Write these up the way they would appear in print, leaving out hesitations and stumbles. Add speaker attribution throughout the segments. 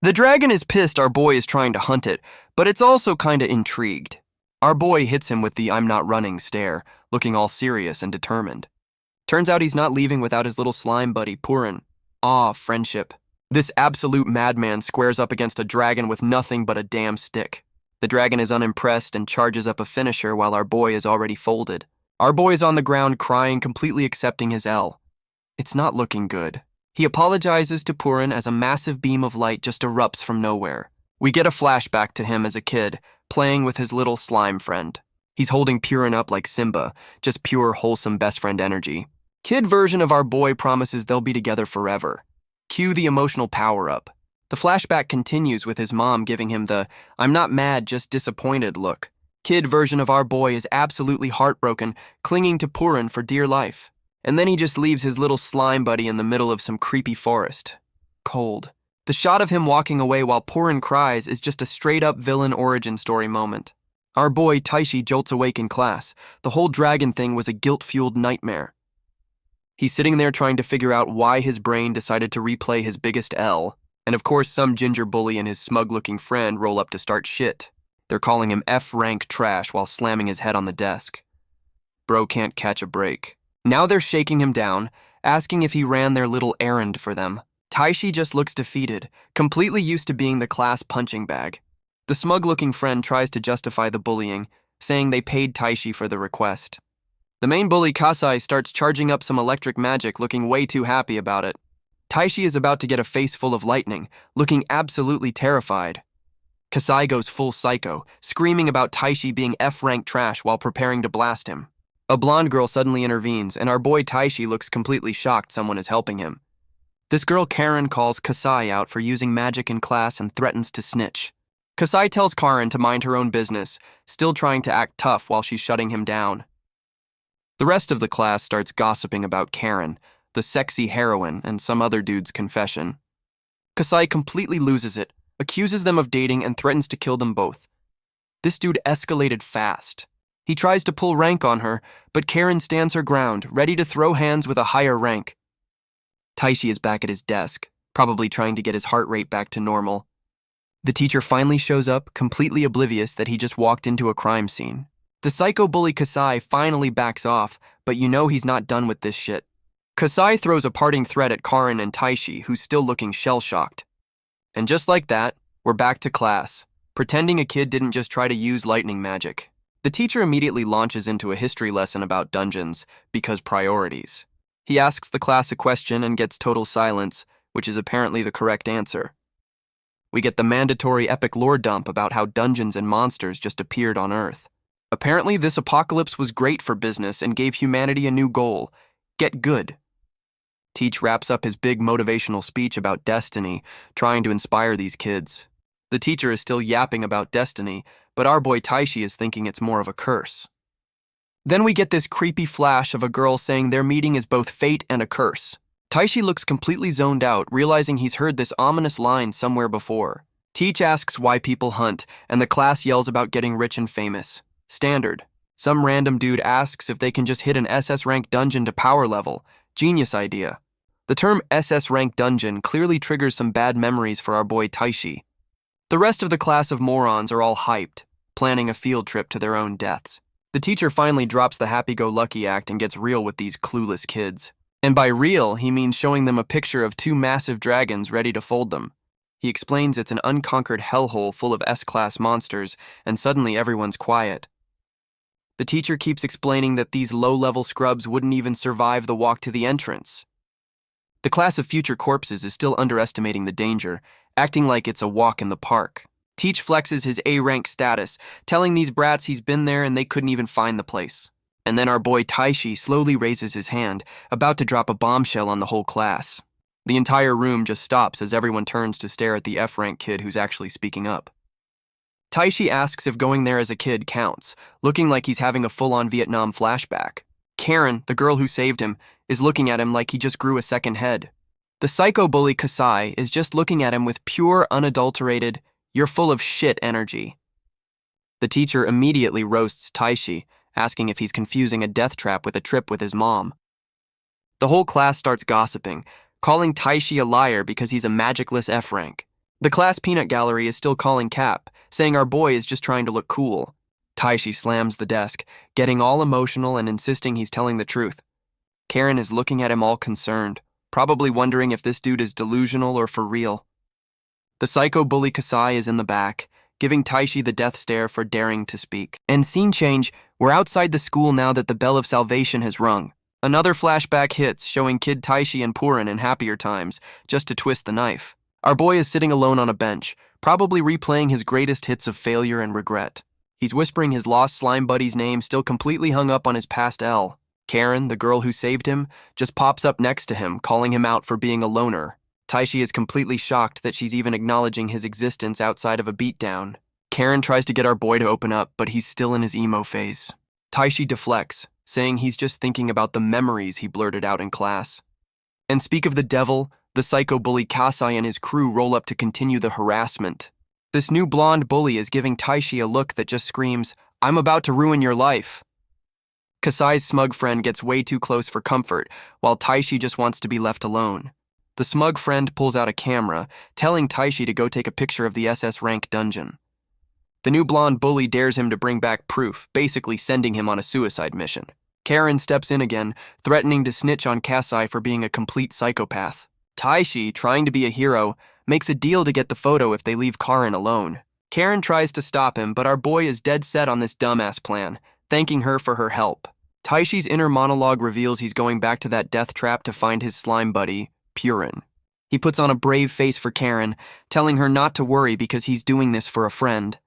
Speaker 1: The dragon is pissed our boy is trying to hunt it, but it's also kinda intrigued. Our boy hits him with the "I'm not running" stare, looking all serious and determined. Turns out he's not leaving without his little slime buddy, Purin. Ah, friendship. This absolute madman squares up against a dragon with nothing but a damn stick. The dragon is unimpressed and charges up a finisher while our boy is already folded. Our boy is on the ground crying, completely accepting his L. It's not looking good. He apologizes to Purin as a massive beam of light just erupts from nowhere. We get a flashback to him as a kid, playing with his little slime friend. He's holding Purin up like Simba, just pure, wholesome best friend energy. Kid version of our boy promises they'll be together forever. Cue the emotional power-up. The flashback continues with his mom giving him the "I'm not mad, just disappointed" look. Kid version of our boy is absolutely heartbroken, clinging to Purin for dear life. And then he just leaves his little slime buddy in the middle of some creepy forest. Cold. The shot of him walking away while Purin cries is just a straight-up villain origin story moment. Our boy Taishi jolts awake in class. The whole dragon thing was a guilt-fueled nightmare. He's sitting there trying to figure out why his brain decided to replay his biggest L. And of course, some ginger bully and his smug-looking friend roll up to start shit. They're calling him F-rank trash while slamming his head on the desk. Bro can't catch a break. Now they're shaking him down, asking if he ran their little errand for them. Taishi just looks defeated, completely used to being the class punching bag. The smug-looking friend tries to justify the bullying, saying they paid Taishi for the request. The main bully, Kasai, starts charging up some electric magic, looking way too happy about it. Taishi is about to get a face full of lightning, looking absolutely terrified. Kasai goes full psycho, screaming about Taishi being F-rank trash while preparing to blast him. A blonde girl suddenly intervenes, and our boy Taishi looks completely shocked someone is helping him. This girl Karen calls Kasai out for using magic in class and threatens to snitch. Kasai tells Karen to mind her own business, still trying to act tough while she's shutting him down. The rest of the class starts gossiping about Karen, the sexy heroine, and some other dude's confession. Kasai completely loses it, accuses them of dating, and threatens to kill them both. This dude escalated fast. He tries to pull rank on her, but Karen stands her ground, ready to throw hands with a higher rank. Taishi is back at his desk, probably trying to get his heart rate back to normal. The teacher finally shows up, completely oblivious that he just walked into a crime scene. The psycho bully Kasai finally backs off, but you know he's not done with this shit. Kasai throws a parting threat at Karen and Taishi, who's still looking shell-shocked. And just like that, we're back to class, pretending a kid didn't just try to use lightning magic. The teacher immediately launches into a history lesson about dungeons, because priorities. He asks the class a question and gets total silence, which is apparently the correct answer. We get the mandatory epic lore dump about how dungeons and monsters just appeared on Earth. Apparently, this apocalypse was great for business and gave humanity a new goal: get good. Teach wraps up his big motivational speech about destiny, trying to inspire these kids. The teacher is still yapping about destiny, but our boy Taishi is thinking it's more of a curse. Then we get this creepy flash of a girl saying their meeting is both fate and a curse. Taishi looks completely zoned out, realizing he's heard this ominous line somewhere before. Teach asks why people hunt, and the class yells about getting rich and famous. Standard. Some random dude asks if they can just hit an SS rank dungeon to power level. Genius idea. The term SS rank dungeon clearly triggers some bad memories for our boy Taishi. The rest of the class of morons are all hyped, planning a field trip to their own deaths. The teacher finally drops the happy-go-lucky act and gets real with these clueless kids. And by real, he means showing them a picture of two massive dragons ready to fold them. He explains it's an unconquered hellhole full of S-class monsters, and suddenly everyone's quiet. The teacher keeps explaining that these low-level scrubs wouldn't even survive the walk to the entrance. The class of future corpses is still underestimating the danger, acting like it's a walk in the park. Teach flexes his A-rank status, telling these brats he's been there and they couldn't even find the place. And then our boy Taishi slowly raises his hand, about to drop a bombshell on the whole class. The entire room just stops as everyone turns to stare at the F-rank kid who's actually speaking up. Taishi asks if going there as a kid counts, looking like he's having a full-on Vietnam flashback. Karen, the girl who saved him, is looking at him like he just grew a second head. The psycho bully Kasai is just looking at him with pure, unadulterated, "you're full of shit" energy. The teacher immediately roasts Taishi, asking if he's confusing a death trap with a trip with his mom. The whole class starts gossiping, calling Taishi a liar because he's a magicless F-rank. The class peanut gallery is still calling Cap, saying our boy is just trying to look cool. Taishi slams the desk, getting all emotional and insisting he's telling the truth. Karen is looking at him all concerned, probably wondering if this dude is delusional or for real. The psycho bully Kasai is in the back, giving Taishi the death stare for daring to speak. And scene change, we're outside the school now that the bell of salvation has rung. Another flashback hits, showing Kid Taishi and Purin in happier times, just to twist the knife. Our boy is sitting alone on a bench, probably replaying his greatest hits of failure and regret. He's whispering his lost slime buddy's name, still completely hung up on his past L. Karen, the girl who saved him, just pops up next to him, calling him out for being a loner. Taishi is completely shocked that she's even acknowledging his existence outside of a beatdown. Karen tries to get our boy to open up, but he's still in his emo phase. Taishi deflects, saying he's just thinking about the memories he blurted out in class. And speak of the devil, the psycho bully Kasai and his crew roll up to continue the harassment. This new blonde bully is giving Taishi a look that just screams, "I'm about to ruin your life." Kasai's smug friend gets way too close for comfort, while Taishi just wants to be left alone. The smug friend pulls out a camera, telling Taishi to go take a picture of the SS rank dungeon. The new blonde bully dares him to bring back proof, basically sending him on a suicide mission. Karen steps in again, threatening to snitch on Kasai for being a complete psychopath. Taishi, trying to be a hero, makes a deal to get the photo if they leave Karen alone. Karen tries to stop him, but our boy is dead set on this dumbass plan, thanking her for her help. Taishi's inner monologue reveals he's going back to that death trap to find his slime buddy, Purin. He puts on a brave face for Karen, telling her not to worry because he's doing this for a friend.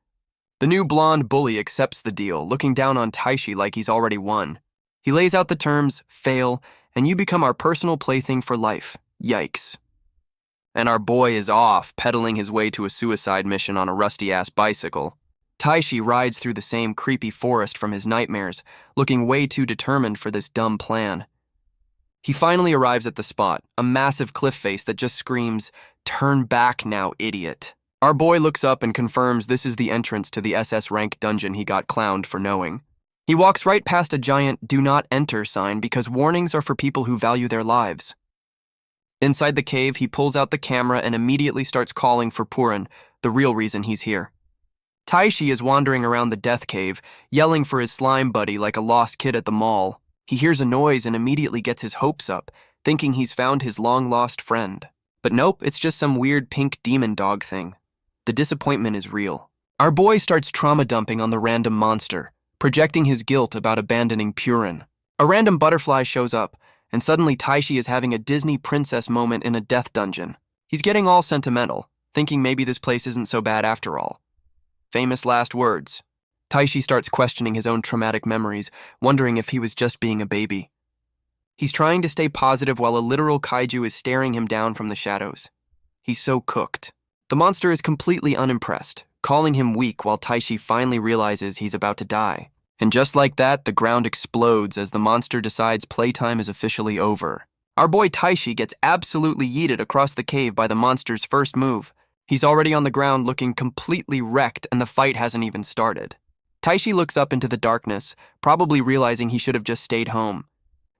Speaker 1: The new blonde bully accepts the deal, looking down on Taishi like he's already won. He lays out the terms, fail, and you become our personal plaything for life. Yikes. And our boy is off, pedaling his way to a suicide mission on a rusty-ass bicycle. Taishi rides through the same creepy forest from his nightmares, looking way too determined for this dumb plan. He finally arrives at the spot, a massive cliff face that just screams, "Turn back now, idiot." Our boy looks up and confirms this is the entrance to the SS rank dungeon he got clowned for knowing. He walks right past a giant "Do Not Enter" sign because warnings are for people who value their lives. Inside the cave, he pulls out the camera and immediately starts calling for Purin, the real reason he's here. Taishi is wandering around the death cave, yelling for his slime buddy like a lost kid at the mall. He hears a noise and immediately gets his hopes up, thinking he's found his long-lost friend. But nope, it's just some weird pink demon dog thing. The disappointment is real. Our boy starts trauma dumping on the random monster, projecting his guilt about abandoning Purin. A random butterfly shows up, and suddenly Taishi is having a Disney princess moment in a death dungeon. He's getting all sentimental, thinking maybe this place isn't so bad after all. Famous last words. Taishi starts questioning his own traumatic memories, wondering if he was just being a baby. He's trying to stay positive while a literal kaiju is staring him down from the shadows. He's so cooked. The monster is completely unimpressed, calling him weak while Taishi finally realizes he's about to die. And just like that, the ground explodes as the monster decides playtime is officially over. Our boy Taishi gets absolutely yeeted across the cave by the monster's first move. He's already on the ground looking completely wrecked and the fight hasn't even started. Taishi looks up into the darkness, probably realizing he should have just stayed home.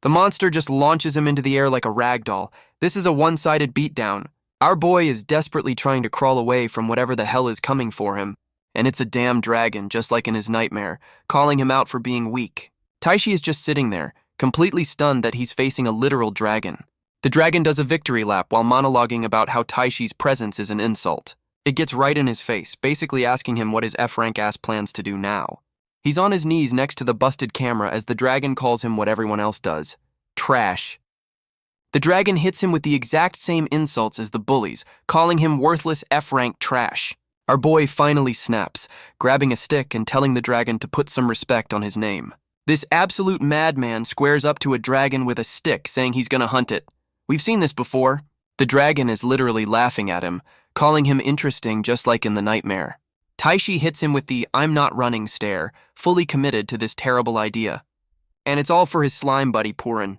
Speaker 1: The monster just launches him into the air like a rag doll. This is a one-sided beatdown. Our boy is desperately trying to crawl away from whatever the hell is coming for him. And it's a damn dragon, just like in his nightmare, calling him out for being weak. Taishi is just sitting there, completely stunned that he's facing a literal dragon. The dragon does a victory lap while monologuing about how Taishi's presence is an insult. It gets right in his face, basically asking him what his F-rank ass plans to do now. He's on his knees next to the busted camera as the dragon calls him what everyone else does. Trash. The dragon hits him with the exact same insults as the bullies, calling him worthless F-rank trash. Our boy finally snaps, grabbing a stick and telling the dragon to put some respect on his name. This absolute madman squares up to a dragon with a stick, saying he's gonna hunt it. We've seen this before. The dragon is literally laughing at him, calling him interesting just like in the nightmare. Taishi hits him with the "I'm not running" stare, fully committed to this terrible idea. And it's all for his slime buddy Purin.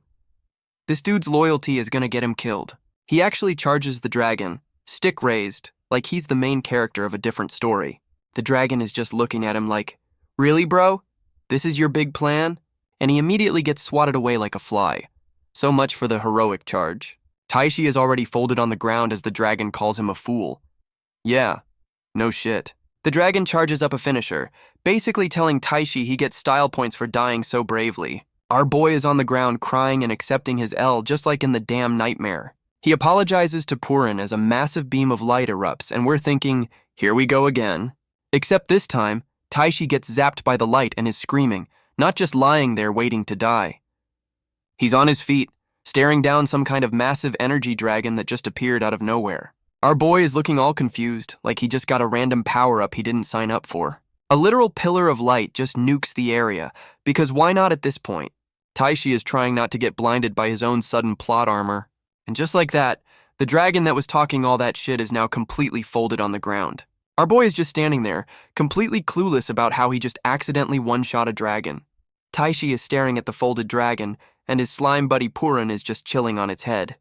Speaker 1: This dude's loyalty is gonna get him killed. He actually charges the dragon, stick raised, like he's the main character of a different story. The dragon is just looking at him like, "Really, bro? This is your big plan?" And he immediately gets swatted away like a fly. So much for the heroic charge. Taishi is already folded on the ground as the dragon calls him a fool. Yeah, no shit. The dragon charges up a finisher, basically telling Taishi he gets style points for dying so bravely. Our boy is on the ground crying and accepting his L just like in the damn nightmare. He apologizes to Purin as a massive beam of light erupts, and we're thinking, here we go again. Except this time, Taishi gets zapped by the light and is screaming, not just lying there waiting to die. He's on his feet, staring down some kind of massive energy dragon that just appeared out of nowhere. Our boy is looking all confused, like he just got a random power-up he didn't sign up for. A literal pillar of light just nukes the area, because why not at this point? Taishi is trying not to get blinded by his own sudden plot armor. And just like that, the dragon that was talking all that shit is now completely folded on the ground. Our boy is just standing there, completely clueless about how he just accidentally one-shot a dragon. Taishi is staring at the folded dragon, and his slime buddy Purin is just chilling on its head.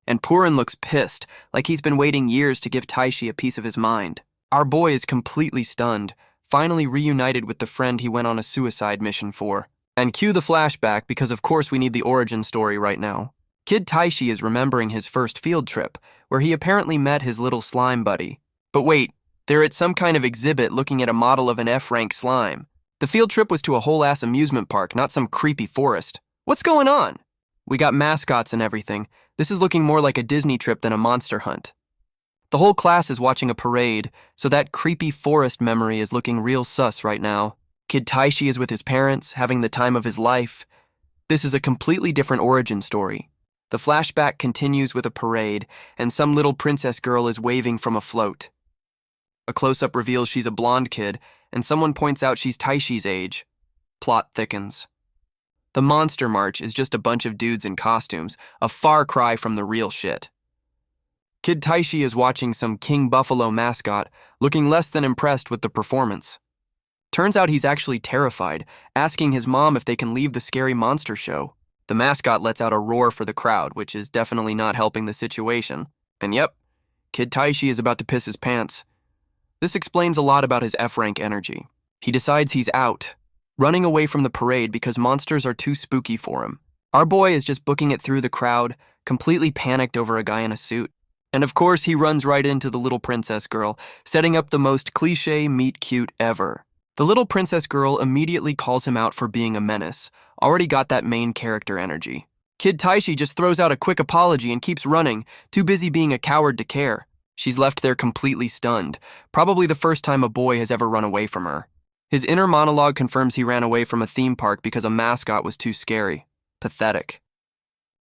Speaker 1: And Purin looks pissed, like he's been waiting years to give Taishi a piece of his mind. Our boy is completely stunned, finally reunited with the friend he went on a suicide mission for. And cue the flashback because of course we need the origin story right now. Kid Taishi is remembering his first field trip, where he apparently met his little slime buddy. But wait, they're at some kind of exhibit looking at a model of an F-rank slime. The field trip was to a whole-ass amusement park, not some creepy forest. What's going on? We got mascots and everything. This is looking more like a Disney trip than a monster hunt. The whole class is watching a parade, so that creepy forest memory is looking real sus right now. Kid Taishi is with his parents, having the time of his life. This is a completely different origin story. The flashback continues with a parade, and some little princess girl is waving from a float. A close-up reveals she's a blonde kid, and someone points out she's Taishi's age. Plot thickens. The Monster March is just a bunch of dudes in costumes, a far cry from the real shit. Kid Taishi is watching some King Buffalo mascot, looking less than impressed with the performance. Turns out he's actually terrified, asking his mom if they can leave the scary monster show. The mascot lets out a roar for the crowd, which is definitely not helping the situation. And yep, Kid Taishi is about to piss his pants. This explains a lot about his F-rank energy. He decides he's out, running away from the parade because monsters are too spooky for him. Our boy is just booking it through the crowd, completely panicked over a guy in a suit. And of course, he runs right into the little princess girl, setting up the most cliché meet-cute ever. The little princess girl immediately calls him out for being a menace, already got that main character energy. Kid Taishi just throws out a quick apology and keeps running, too busy being a coward to care. She's left there completely stunned, probably the first time a boy has ever run away from her. His inner monologue confirms he ran away from a theme park because a mascot was too scary. Pathetic.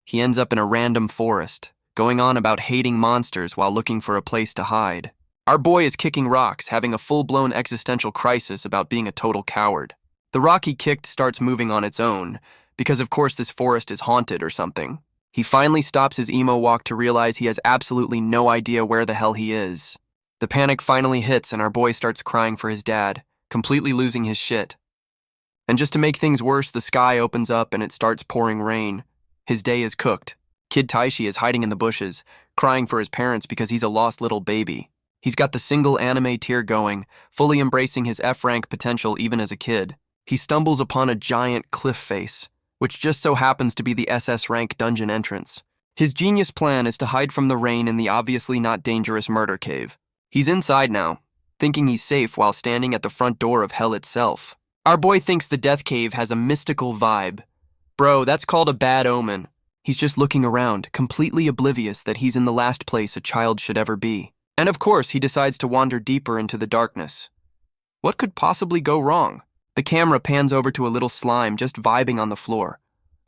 Speaker 1: He ends up in a random forest, going on about hating monsters while looking for a place to hide. Our boy is kicking rocks, having a full-blown existential crisis about being a total coward. The rock he kicked starts moving on its own, because of course this forest is haunted or something. He finally stops his emo walk to realize he has absolutely no idea where the hell he is. The panic finally hits and our boy starts crying for his dad, completely losing his shit. And just to make things worse, the sky opens up and it starts pouring rain. His day is cooked. Kid Taishi is hiding in the bushes, crying for his parents because he's a lost little baby. He's got the single anime tear going, fully embracing his F-rank potential even as a kid. He stumbles upon a giant cliff face, which just so happens to be the SS rank dungeon entrance. His genius plan is to hide from the rain in the obviously not dangerous murder cave. He's inside now, thinking he's safe while standing at the front door of hell itself. Our boy thinks the death cave has a mystical vibe. Bro, that's called a bad omen. He's just looking around, completely oblivious that he's in the last place a child should ever be. And of course, he decides to wander deeper into the darkness. What could possibly go wrong? The camera pans over to a little slime just vibing on the floor.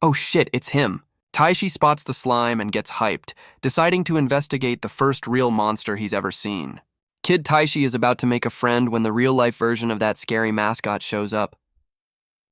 Speaker 1: Oh shit, it's him. Taishi spots the slime and gets hyped, deciding to investigate the first real monster he's ever seen. Kid Taishi is about to make a friend when the real-life version of that scary mascot shows up.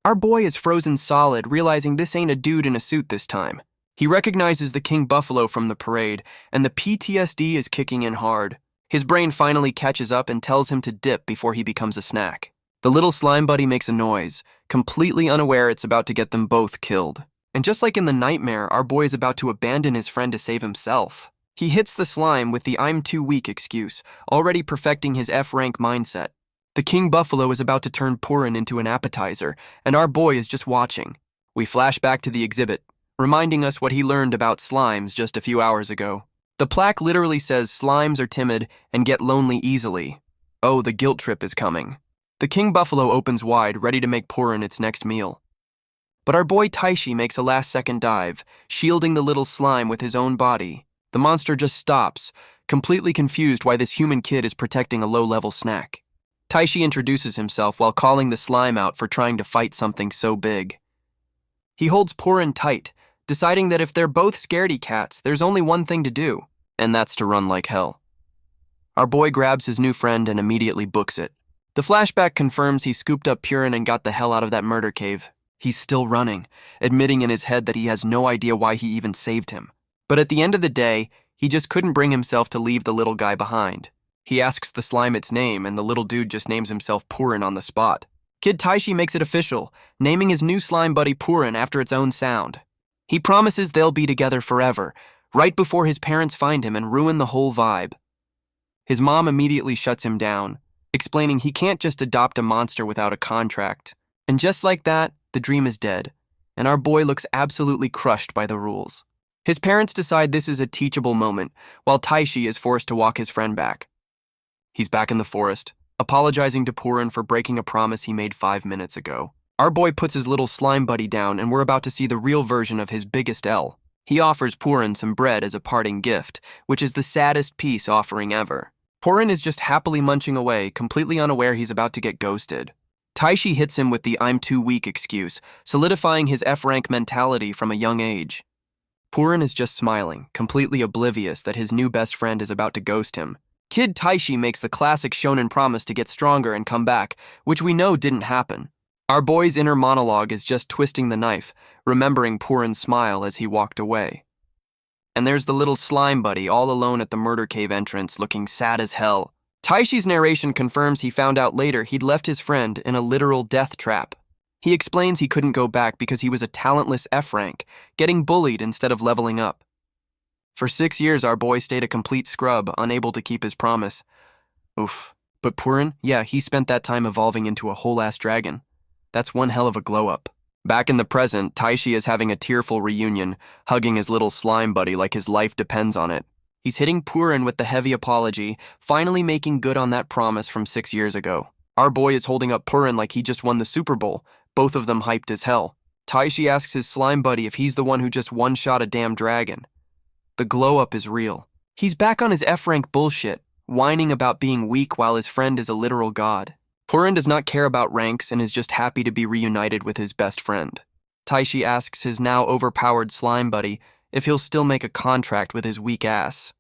Speaker 1: Our boy is frozen solid, realizing this ain't a dude in a suit this time. He recognizes the King Buffalo from the parade, and the PTSD is kicking in hard. His brain finally catches up and tells him to dip before he becomes a snack. The little slime buddy makes a noise, completely unaware it's about to get them both killed. And just like in the nightmare, our boy is about to abandon his friend to save himself. He hits the slime with the "I'm too weak" excuse, already perfecting his F-rank mindset. The King Buffalo is about to turn Purin into an appetizer, and our boy is just watching. We flash back to the exhibit, reminding us what he learned about slimes just a few hours ago. The plaque literally says slimes are timid and get lonely easily. Oh, the guilt trip is coming. The king buffalo opens wide, ready to make Purin its next meal. But our boy Taishi makes a last-second dive, shielding the little slime with his own body. The monster just stops, completely confused why this human kid is protecting a low-level snack. Taishi introduces himself while calling the slime out for trying to fight something so big. He holds Purin tight, deciding that if they're both scaredy cats, there's only one thing to do, and that's to run like hell. Our boy grabs his new friend and immediately books it. The flashback confirms he scooped up Purin and got the hell out of that murder cave. He's still running, admitting in his head that he has no idea why he even saved him. But at the end of the day, he just couldn't bring himself to leave the little guy behind. He asks the slime its name, and the little dude just names himself Purin on the spot. Kid Taishi makes it official, naming his new slime buddy Purin after its own sound. He promises they'll be together forever, right before his parents find him and ruin the whole vibe. His mom immediately shuts him down, explaining he can't just adopt a monster without a contract. And just like that, the dream is dead, and our boy looks absolutely crushed by the rules. His parents decide this is a teachable moment, while Taishi is forced to walk his friend back. He's back in the forest, apologizing to Purin for breaking a promise he made 5 minutes ago. Our boy puts his little slime buddy down, and we're about to see the real version of his biggest L. He offers Purin some bread as a parting gift, which is the saddest peace offering ever. Purin is just happily munching away, completely unaware he's about to get ghosted. Taishi hits him with the "I'm too weak" excuse, solidifying his F-rank mentality from a young age. Purin is just smiling, completely oblivious that his new best friend is about to ghost him. Kid Taishi makes the classic shonen promise to get stronger and come back, which we know didn't happen. Our boy's inner monologue is just twisting the knife, remembering Purin's smile as he walked away. And there's the little slime buddy all alone at the murder cave entrance, looking sad as hell. Taishi's narration confirms he found out later he'd left his friend in a literal death trap. He explains he couldn't go back because he was a talentless F-rank, getting bullied instead of leveling up. For 6 years, our boy stayed a complete scrub, unable to keep his promise. Oof. But Purin, yeah, he spent that time evolving into a whole-ass dragon. That's one hell of a glow-up. Back in the present, Taishi is having a tearful reunion, hugging his little slime buddy like his life depends on it. He's hitting Purin with the heavy apology, finally making good on that promise from 6 years ago. Our boy is holding up Purin like he just won the Super Bowl, both of them hyped as hell. Taishi asks his slime buddy if he's the one who just one-shot a damn dragon. The glow-up is real. He's back on his F-rank bullshit, whining about being weak while his friend is a literal god. Purin does not care about ranks and is just happy to be reunited with his best friend. Taishi asks his now overpowered slime buddy if he'll still make a contract with his weak ass.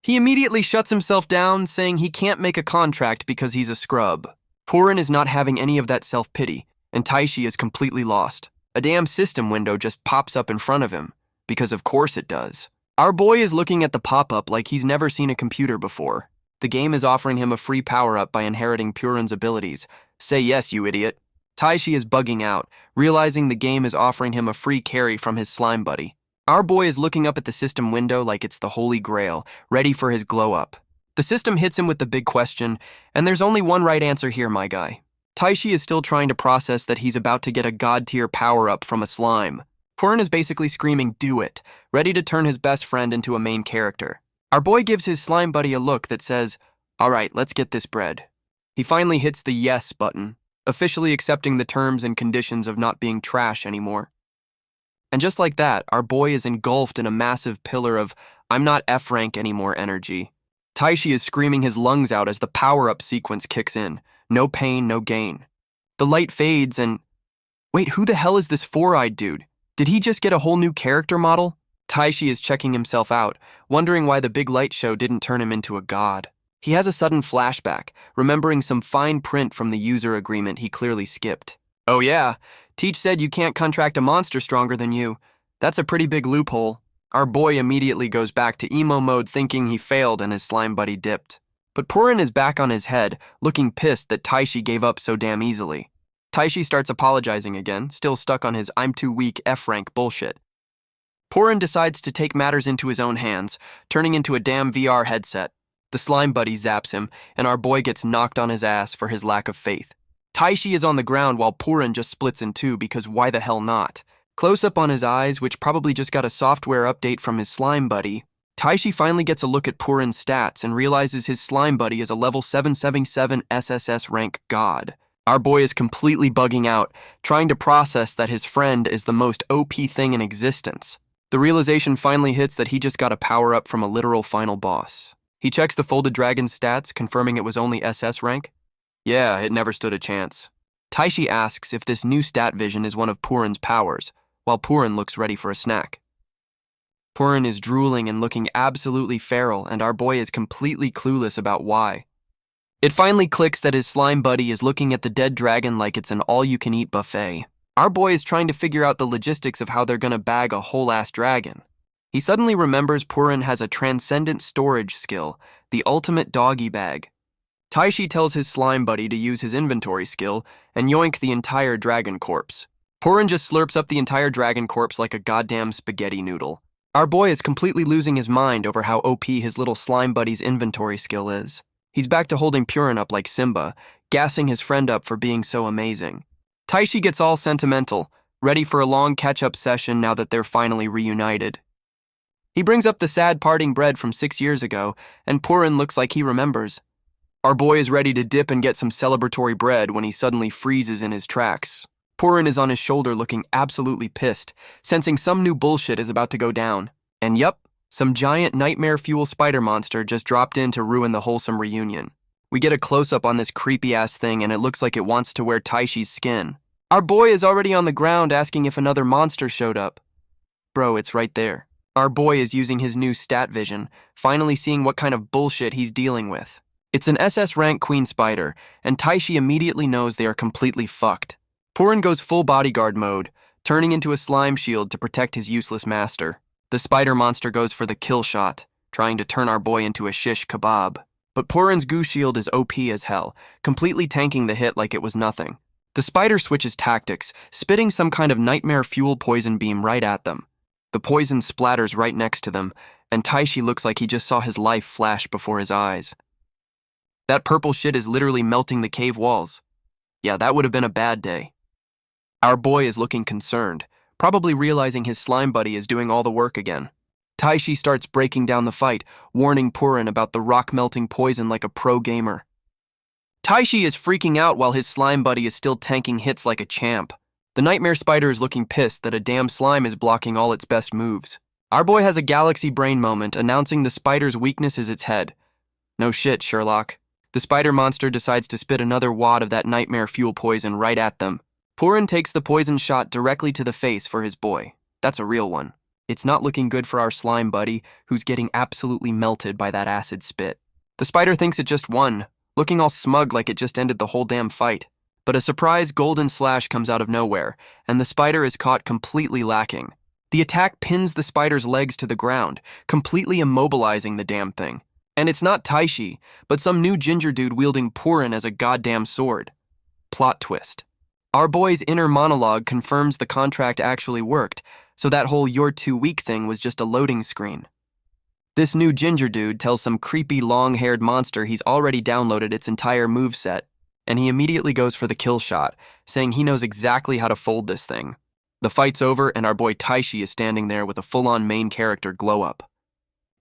Speaker 1: He immediately shuts himself down, saying he can't make a contract because he's a scrub. Purin is not having any of that self-pity, and Taishi is completely lost. A damn system window just pops up in front of him, because of course it does. Our boy is looking at the pop-up like he's never seen a computer before. The game is offering him a free power-up by inheriting Purin's abilities. Say yes, you idiot. Taishi is bugging out, realizing the game is offering him a free carry from his slime buddy. Our boy is looking up at the system window like it's the Holy Grail, ready for his glow-up. The system hits him with the big question, and there's only one right answer here, my guy. Taishi is still trying to process that he's about to get a god-tier power-up from a slime. Purin is basically screaming, "Do it," ready to turn his best friend into a main character. Our boy gives his slime buddy a look that says, "All right, let's get this bread." He finally hits the yes button, officially accepting the terms and conditions of not being trash anymore. And just like that, our boy is engulfed in a massive pillar of "I'm not F-rank anymore" energy. Taishi is screaming his lungs out as the power-up sequence kicks in. No pain, no gain. The light fades and... Wait, who the hell is this four-eyed dude? Did he just get a whole new character model? Taishi is checking himself out, wondering why the big light show didn't turn him into a god. He has a sudden flashback, remembering some fine print from the user agreement he clearly skipped. Oh yeah, Teach said you can't contract a monster stronger than you. That's a pretty big loophole. Our boy immediately goes back to emo mode thinking he failed and his slime buddy dipped. But Purin is back on his head, looking pissed that Taishi gave up so damn easily. Taishi starts apologizing again, still stuck on his "I'm too weak" F-rank bullshit. Purin decides to take matters into his own hands, turning into a damn VR headset. The slime buddy zaps him, and our boy gets knocked on his ass for his lack of faith. Taishi is on the ground while Purin just splits in two because why the hell not? Close up on his eyes, which probably just got a software update from his slime buddy. Taishi finally gets a look at Purin's stats and realizes his slime buddy is a level 777 SSS rank god. Our boy is completely bugging out, trying to process that his friend is the most OP thing in existence. The realization finally hits that he just got a power-up from a literal final boss. He checks the folded dragon's stats, confirming it was only SS rank. Yeah, it never stood a chance. Taishi asks if this new stat vision is one of Purin's powers, while Purin looks ready for a snack. Purin is drooling and looking absolutely feral, and our boy is completely clueless about why. It finally clicks that his slime buddy is looking at the dead dragon like it's an all-you-can-eat buffet. Our boy is trying to figure out the logistics of how they're gonna bag a whole-ass dragon. He suddenly remembers Purin has a transcendent storage skill, the ultimate doggy bag. Taishi tells his slime buddy to use his inventory skill and yoink the entire dragon corpse. Purin just slurps up the entire dragon corpse like a goddamn spaghetti noodle. Our boy is completely losing his mind over how OP his little slime buddy's inventory skill is. He's back to holding Purin up like Simba, gassing his friend up for being so amazing. Taishi gets all sentimental, ready for a long catch-up session now that they're finally reunited. He brings up the sad parting bread from 6 years ago, and Purin looks like he remembers. Our boy is ready to dip and get some celebratory bread when he suddenly freezes in his tracks. Purin is on his shoulder looking absolutely pissed, sensing some new bullshit is about to go down. And yup, some giant nightmare fuel spider monster just dropped in to ruin the wholesome reunion. We get a close-up on this creepy-ass thing and it looks like it wants to wear Taishi's skin. Our boy is already on the ground asking if another monster showed up. Bro, it's right there. Our boy is using his new stat vision, finally seeing what kind of bullshit he's dealing with. It's an SS rank queen spider, and Taishi immediately knows they are completely fucked. Purin goes full bodyguard mode, turning into a slime shield to protect his useless master. The spider monster goes for the kill shot, trying to turn our boy into a shish kebab. But Purin's goo shield is OP as hell, completely tanking the hit like it was nothing. The spider switches tactics, spitting some kind of nightmare fuel poison beam right at them. The poison splatters right next to them, and Taishi looks like he just saw his life flash before his eyes. That purple shit is literally melting the cave walls. Yeah, that would have been a bad day. Our boy is looking concerned, probably realizing his slime buddy is doing all the work again. Taishi starts breaking down the fight, warning Purin about the rock-melting poison like a pro gamer. Taishi is freaking out while his slime buddy is still tanking hits like a champ. The nightmare spider is looking pissed that a damn slime is blocking all its best moves. Our boy has a galaxy brain moment, announcing the spider's weakness is its head. No shit, Sherlock. The spider monster decides to spit another wad of that nightmare fuel poison right at them. Purin takes the poison shot directly to the face for his boy. That's a real one. It's not looking good for our slime buddy, who's getting absolutely melted by that acid spit. The spider thinks it just won, looking all smug like it just ended the whole damn fight. But a surprise golden slash comes out of nowhere, and the spider is caught completely lacking. The attack pins the spider's legs to the ground, completely immobilizing the damn thing. And it's not Taishi, but some new ginger dude wielding Purin as a goddamn sword. Plot twist. Our boy's inner monologue confirms the contract actually worked, so that whole "you're too weak" thing was just a loading screen. This new ginger dude tells some creepy long-haired monster he's already downloaded its entire moveset, and he immediately goes for the kill shot, saying he knows exactly how to fold this thing. The fight's over, and our boy Taishi is standing there with a full-on main character glow-up.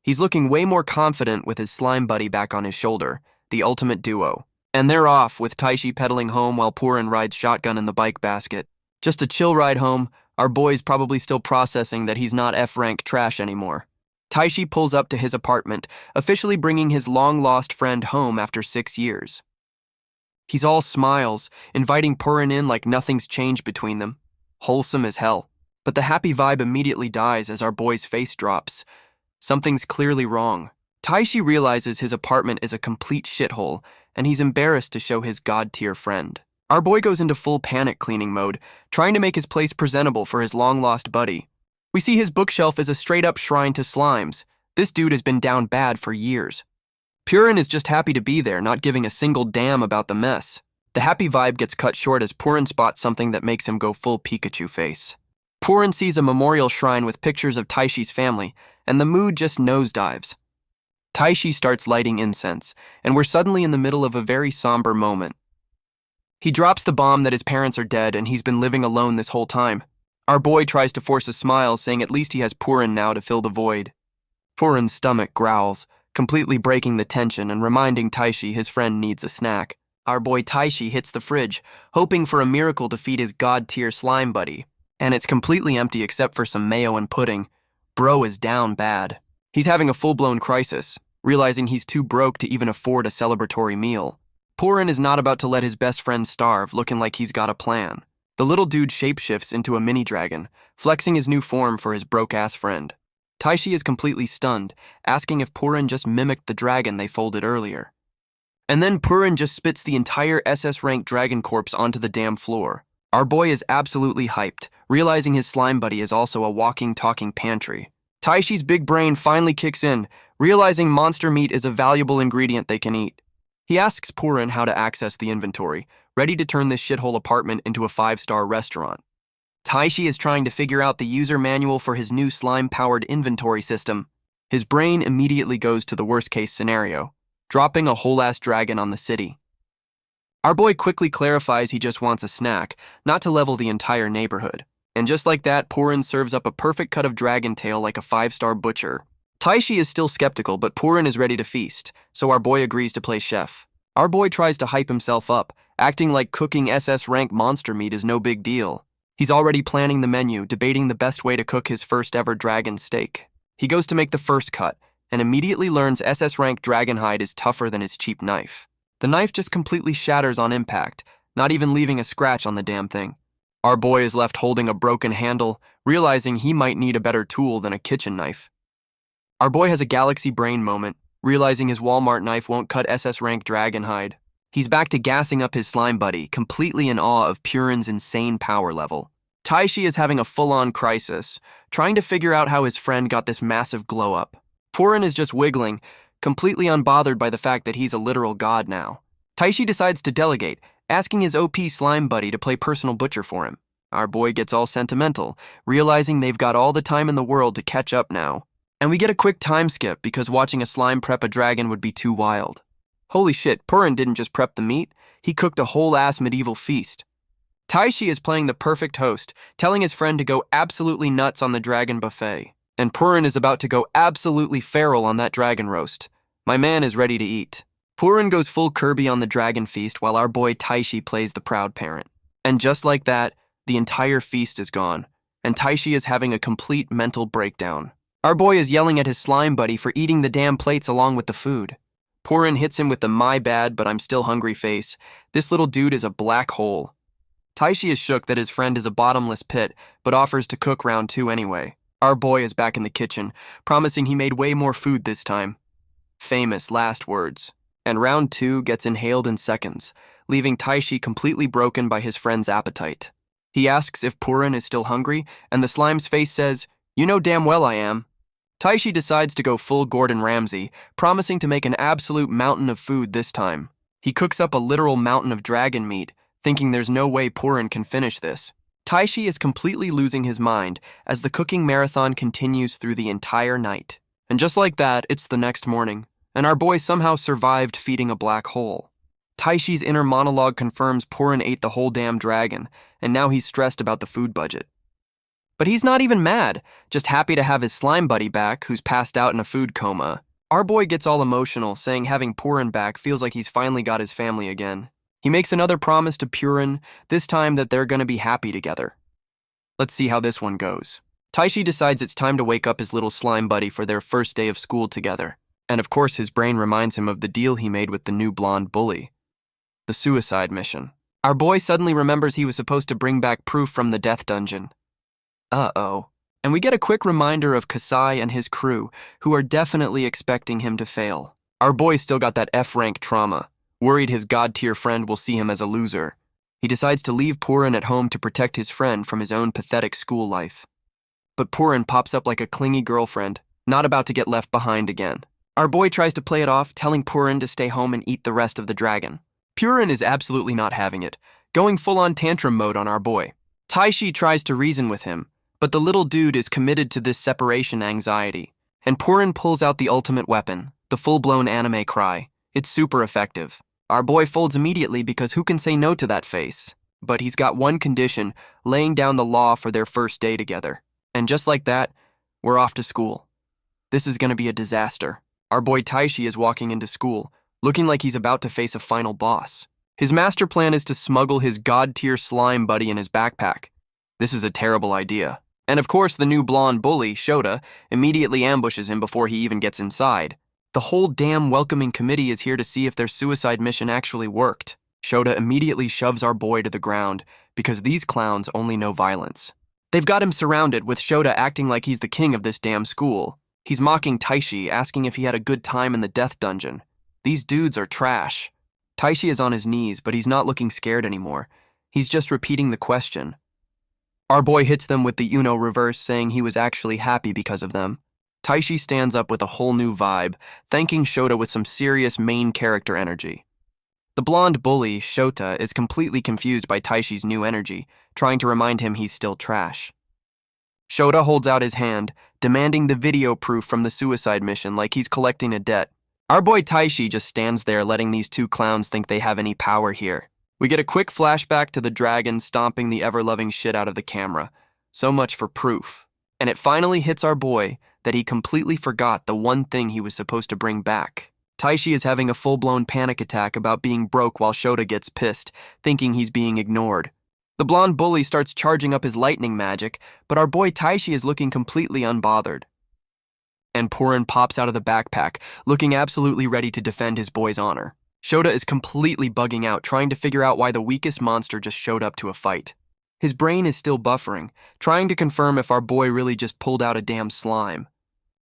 Speaker 1: He's looking way more confident with his slime buddy back on his shoulder, the ultimate duo. And they're off, with Taishi pedaling home while Purin rides shotgun in the bike basket. Just a chill ride home. Our boy's probably still processing that he's not F-rank trash anymore. Taishi pulls up to his apartment, officially bringing his long-lost friend home after 6 years. He's all smiles, inviting Purin in like nothing's changed between them. Wholesome as hell. But the happy vibe immediately dies as our boy's face drops. Something's clearly wrong. Taishi realizes his apartment is a complete shithole, and he's embarrassed to show his god-tier friend. Our boy goes into full panic cleaning mode, trying to make his place presentable for his long-lost buddy. We see his bookshelf is a straight-up shrine to slimes. This dude has been down bad for years. Purin is just happy to be there, not giving a single damn about the mess. The happy vibe gets cut short as Purin spots something that makes him go full Pikachu face. Purin sees a memorial shrine with pictures of Taishi's family, and the mood just nosedives. Taishi starts lighting incense, and we're suddenly in the middle of a very somber moment. He drops the bomb that his parents are dead and he's been living alone this whole time. Our boy tries to force a smile, saying at least he has Purin now to fill the void. Purin's stomach growls, completely breaking the tension and reminding Taishi his friend needs a snack. Our boy Taishi hits the fridge, hoping for a miracle to feed his god-tier slime buddy. And it's completely empty except for some mayo and pudding. Bro is down bad. He's having a full-blown crisis, realizing he's too broke to even afford a celebratory meal. Purin is not about to let his best friend starve, looking like he's got a plan. The little dude shapeshifts into a mini-dragon, flexing his new form for his broke-ass friend. Taishi is completely stunned, asking if Purin just mimicked the dragon they folded earlier. And then Purin just spits the entire SS-rank dragon corpse onto the damn floor. Our boy is absolutely hyped, realizing his slime buddy is also a walking, talking pantry. Taishi's big brain finally kicks in, realizing monster meat is a valuable ingredient they can eat. He asks Purin how to access the inventory, ready to turn this shithole apartment into a 5-star restaurant. Taishi is trying to figure out the user manual for his new slime-powered inventory system. His brain immediately goes to the worst-case scenario, dropping a whole-ass dragon on the city. Our boy quickly clarifies he just wants a snack, not to level the entire neighborhood. And just like that, Purin serves up a perfect cut of dragon tail like a 5-star butcher. Taishi is still skeptical, but Purin is ready to feast, so our boy agrees to play chef. Our boy tries to hype himself up, acting like cooking SS-rank monster meat is no big deal. He's already planning the menu, debating the best way to cook his first-ever dragon steak. He goes to make the first cut, and immediately learns SS-rank dragon hide is tougher than his cheap knife. The knife just completely shatters on impact, not even leaving a scratch on the damn thing. Our boy is left holding a broken handle, realizing he might need a better tool than a kitchen knife. Our boy has a galaxy brain moment, realizing his Walmart knife won't cut SS-rank dragon hide. He's back to gassing up his slime buddy, completely in awe of Purin's insane power level. Taishi is having a full-on crisis, trying to figure out how his friend got this massive glow-up. Purin is just wiggling, completely unbothered by the fact that he's a literal god now. Taishi decides to delegate, asking his OP slime buddy to play personal butcher for him. Our boy gets all sentimental, realizing they've got all the time in the world to catch up now. And we get a quick time skip because watching a slime prep a dragon would be too wild. Holy shit, Purin didn't just prep the meat, he cooked a whole-ass medieval feast. Taishi is playing the perfect host, telling his friend to go absolutely nuts on the dragon buffet. And Purin is about to go absolutely feral on that dragon roast. My man is ready to eat. Purin goes full Kirby on the dragon feast while our boy Taishi plays the proud parent. And just like that, the entire feast is gone, and Taishi is having a complete mental breakdown. Our boy is yelling at his slime buddy for eating the damn plates along with the food. Purin hits him with the "my bad, but I'm still hungry" face. This little dude is a black hole. Taishi is shook that his friend is a bottomless pit, but offers to cook round 2 anyway. Our boy is back in the kitchen, promising he made way more food this time. Famous last words. And round 2 gets inhaled in seconds, leaving Taishi completely broken by his friend's appetite. He asks if Purin is still hungry, and the slime's face says, "You know damn well I am." Taishi decides to go full Gordon Ramsay, promising to make an absolute mountain of food this time. He cooks up a literal mountain of dragon meat, thinking there's no way Purin can finish this. Taishi is completely losing his mind as the cooking marathon continues through the entire night. And just like that, it's the next morning, and our boy somehow survived feeding a black hole. Taishi's inner monologue confirms Purin ate the whole damn dragon, and now he's stressed about the food budget. But he's not even mad, just happy to have his slime buddy back, who's passed out in a food coma. Our boy gets all emotional, saying having Purin back feels like he's finally got his family again. He makes another promise to Purin, this time that they're gonna be happy together. Let's see how this one goes. Taishi decides it's time to wake up his little slime buddy for their first day of school together. And of course his brain reminds him of the deal he made with the new blonde bully. The suicide mission. Our boy suddenly remembers he was supposed to bring back proof from the death dungeon. Uh-oh. And we get a quick reminder of Kasai and his crew, who are definitely expecting him to fail. Our boy still got that F-rank trauma, worried his god-tier friend will see him as a loser. He decides to leave Purin at home to protect his friend from his own pathetic school life. But Purin pops up like a clingy girlfriend, not about to get left behind again. Our boy tries to play it off, telling Purin to stay home and eat the rest of the dragon. Purin is absolutely not having it, going full-on tantrum mode on our boy. Taishi tries to reason with him, but the little dude is committed to this separation anxiety, and Purin pulls out the ultimate weapon, the full-blown anime cry. It's super effective. Our boy folds immediately because who can say no to that face? But he's got one condition, laying down the law for their first day together. And just like that, we're off to school. This is gonna be a disaster. Our boy Taishi is walking into school, looking like he's about to face a final boss. His master plan is to smuggle his god-tier slime buddy in his backpack. This is a terrible idea. And of course, the new blonde bully, Shota, immediately ambushes him before he even gets inside. The whole damn welcoming committee is here to see if their suicide mission actually worked. Shota immediately shoves our boy to the ground because these clowns only know violence. They've got him surrounded, with Shota acting like he's the king of this damn school. He's mocking Taishi, asking if he had a good time in the death dungeon. These dudes are trash. Taishi is on his knees, but he's not looking scared anymore. He's just repeating the question. Our boy hits them with the Uno reverse, saying he was actually happy because of them. Taishi stands up with a whole new vibe, thanking Shota with some serious main character energy. The blonde bully, Shota, is completely confused by Taishi's new energy, trying to remind him he's still trash. Shota holds out his hand, demanding the video proof from the suicide mission like he's collecting a debt. Our boy Taishi just stands there, letting these two clowns think they have any power here. We get a quick flashback to the dragon stomping the ever-loving shit out of the camera. So much for proof. And it finally hits our boy that he completely forgot the one thing he was supposed to bring back. Taishi is having a full-blown panic attack about being broke while Shota gets pissed, thinking he's being ignored. The blonde bully starts charging up his lightning magic, but our boy Taishi is looking completely unbothered. And Purin pops out of the backpack, looking absolutely ready to defend his boy's honor. Shota is completely bugging out, trying to figure out why the weakest monster just showed up to a fight. His brain is still buffering, trying to confirm if our boy really just pulled out a damn slime.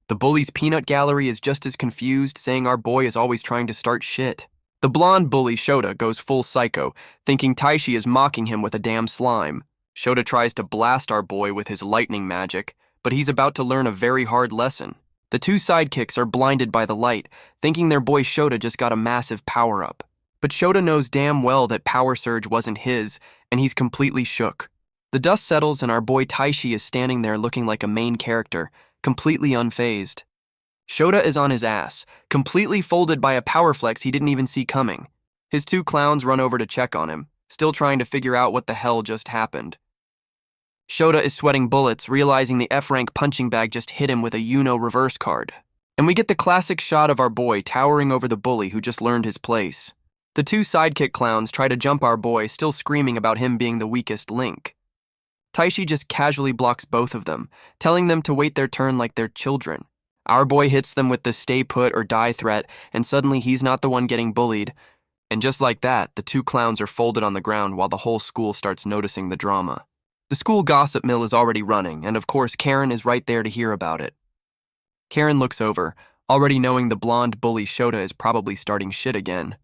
Speaker 1: The bully's peanut gallery is just as confused, saying our boy is always trying to start shit. The blonde bully, Shota, goes full psycho, thinking Taishi is mocking him with a damn slime. Shota tries to blast our boy with his lightning magic, but he's about to learn a very hard lesson. The two sidekicks are blinded by the light, thinking their boy Shota just got a massive power-up. But Shota knows damn well that Power Surge wasn't his, and he's completely shook. The dust settles and our boy Taishi is standing there looking like a main character, completely unfazed. Shota is on his ass, completely folded by a power flex he didn't even see coming. His two clowns run over to check on him, still trying to figure out what the hell just happened. Shota is sweating bullets, realizing the F-rank punching bag just hit him with a Uno reverse card. And we get the classic shot of our boy towering over the bully who just learned his place. The two sidekick clowns try to jump our boy, still screaming about him being the weakest link. Taishi just casually blocks both of them, telling them to wait their turn like they're children. Our boy hits them with the stay put or die threat, and suddenly he's not the one getting bullied. And just like that, the two clowns are folded on the ground while the whole school starts noticing the drama. The school gossip mill is already running, and of course Karen is right there to hear about it. Karen looks over, already knowing the blonde bully Shota is probably starting shit again.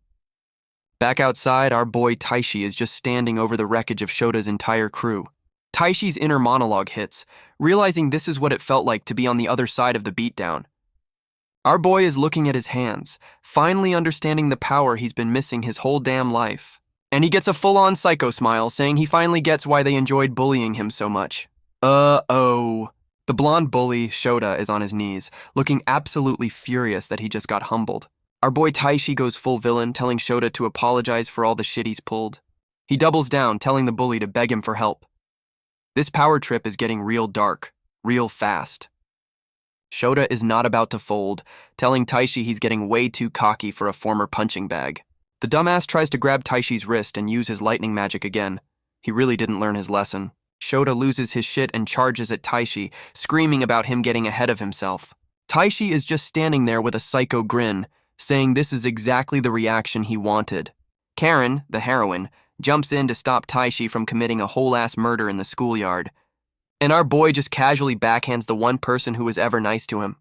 Speaker 1: Back outside, our boy Taishi is just standing over the wreckage of Shota's entire crew. Taishi's inner monologue hits, realizing this is what it felt like to be on the other side of the beatdown. Our boy is looking at his hands, finally understanding the power he's been missing his whole damn life. And he gets a full-on psycho smile, saying he finally gets why they enjoyed bullying him so much. Uh-oh. The blonde bully, Shota, is on his knees, looking absolutely furious that he just got humbled. Our boy Taishi goes full villain, telling Shota to apologize for all the shit he's pulled. He doubles down, telling the bully to beg him for help. This power trip is getting real dark, real fast. Shota is not about to fold, telling Taishi he's getting way too cocky for a former punching bag. The dumbass tries to grab Taishi's wrist and use his lightning magic again. He really didn't learn his lesson. Shota loses his shit and charges at Taishi, screaming about him getting ahead of himself. Taishi is just standing there with a psycho grin, saying this is exactly the reaction he wanted. Karen, the heroine, jumps in to stop Taishi from committing a whole-ass murder in the schoolyard. And our boy just casually backhands the one person who was ever nice to him.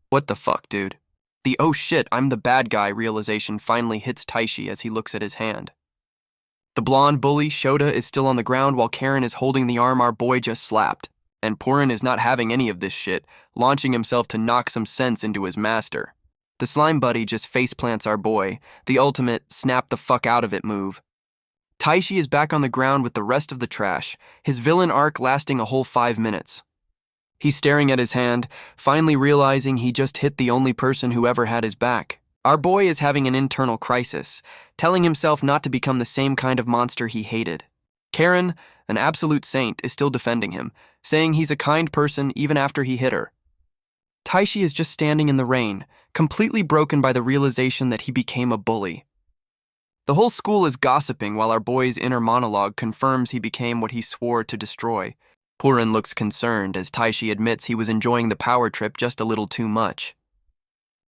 Speaker 1: What the fuck, dude? The oh shit, I'm the bad guy realization finally hits Taishi as he looks at his hand. The blonde bully, Shota, is still on the ground while Karen is holding the arm our boy just slapped. And Purin is not having any of this shit, launching himself to knock some sense into his master. The slime buddy just faceplants our boy, the ultimate snap the fuck out of it move. Taishi is back on the ground with the rest of the trash, his villain arc lasting a whole 5 minutes. He's staring at his hand, finally realizing he just hit the only person who ever had his back. Our boy is having an internal crisis, telling himself not to become the same kind of monster he hated. Karen, an absolute saint, is still defending him, saying he's a kind person even after he hit her. Taishi is just standing in the rain, completely broken by the realization that he became a bully. The whole school is gossiping while our boy's inner monologue confirms he became what he swore to destroy. Purin looks concerned as Taishi admits he was enjoying the power trip just a little too much.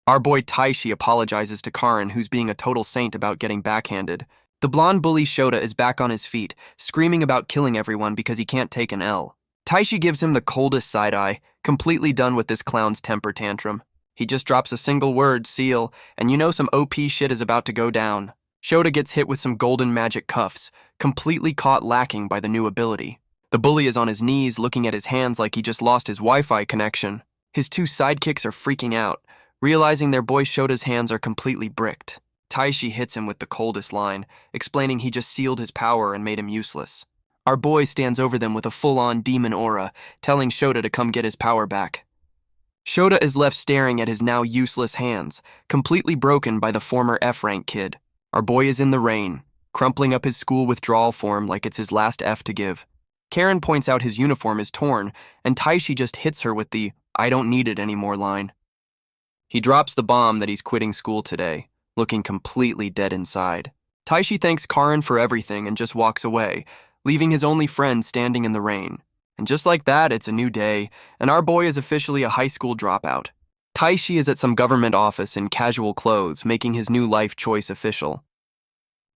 Speaker 1: Our boy Taishi apologizes to Karin, who's being a total saint about getting backhanded. The blonde bully Shota is back on his feet, screaming about killing everyone because he can't take an L. Taishi gives him the coldest side-eye, completely done with this clown's temper tantrum. He just drops a single word, seal, and you know some OP shit is about to go down. Shota gets hit with some golden magic cuffs, completely caught lacking by the new ability. The bully is on his knees, looking at his hands like he just lost his Wi-Fi connection. His two sidekicks are freaking out, realizing their boy Shota's hands are completely bricked. Taishi hits him with the coldest line, explaining he just sealed his power and made him useless. Our boy stands over them with a full-on demon aura, telling Shota to come get his power back. Shota is left staring at his now useless hands, completely broken by the former F-rank kid. Our boy is in the rain, crumpling up his school withdrawal form like it's his last F to give. Karin points out his uniform is torn, and Taishi just hits her with the "I don't need it anymore" line. He drops the bomb that he's quitting school today, looking completely dead inside. Taishi thanks Karin for everything and just walks away, leaving his only friend standing in the rain. And just like that, it's a new day, and our boy is officially a high school dropout. Taishi is at some government office in casual clothes, making his new life choice official.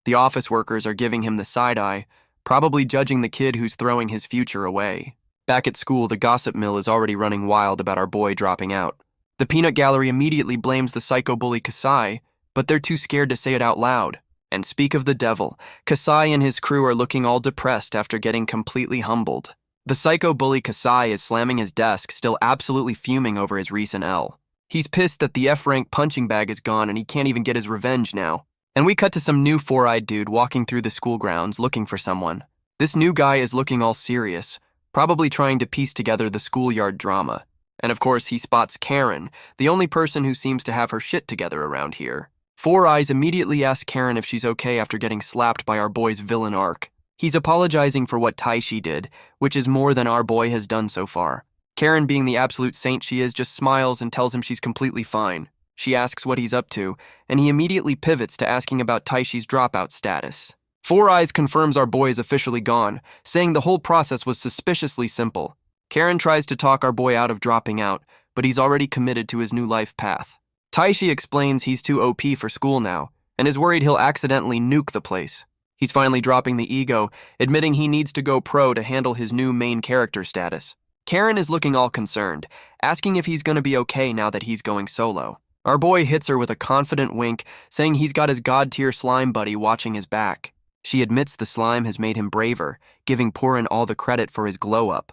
Speaker 1: The office workers are giving him the side-eye, probably judging the kid who's throwing his future away. Back at school, the gossip mill is already running wild about our boy dropping out. The peanut gallery immediately blames the psycho bully Kasai, but they're too scared to say it out loud. And speak of the devil, Kasai and his crew are looking all depressed after getting completely humbled. The psycho bully Kasai is slamming his desk, still absolutely fuming over his recent L. He's pissed that the F-rank punching bag is gone and he can't even get his revenge now. And we cut to some new four-eyed dude walking through the school grounds looking for someone. This new guy is looking all serious, probably trying to piece together the schoolyard drama. And of course he spots Karin, the only person who seems to have her shit together around here. Four Eyes immediately asks Karin if she's okay after getting slapped by our boy's villain arc. He's apologizing for what Taishi did, which is more than our boy has done so far. Karin, being the absolute saint she is, just smiles and tells him she's completely fine. She asks what he's up to, and he immediately pivots to asking about Taishi's dropout status. Four Eyes confirms our boy is officially gone, saying the whole process was suspiciously simple. Karin tries to talk our boy out of dropping out, but he's already committed to his new life path. Taishi explains he's too OP for school now, and is worried he'll accidentally nuke the place. He's finally dropping the ego, admitting he needs to go pro to handle his new main character status. Karin is looking all concerned, asking if he's going to be okay now that he's going solo. Our boy hits her with a confident wink, saying he's got his god-tier slime buddy watching his back. She admits the slime has made him braver, giving Purin all the credit for his glow-up.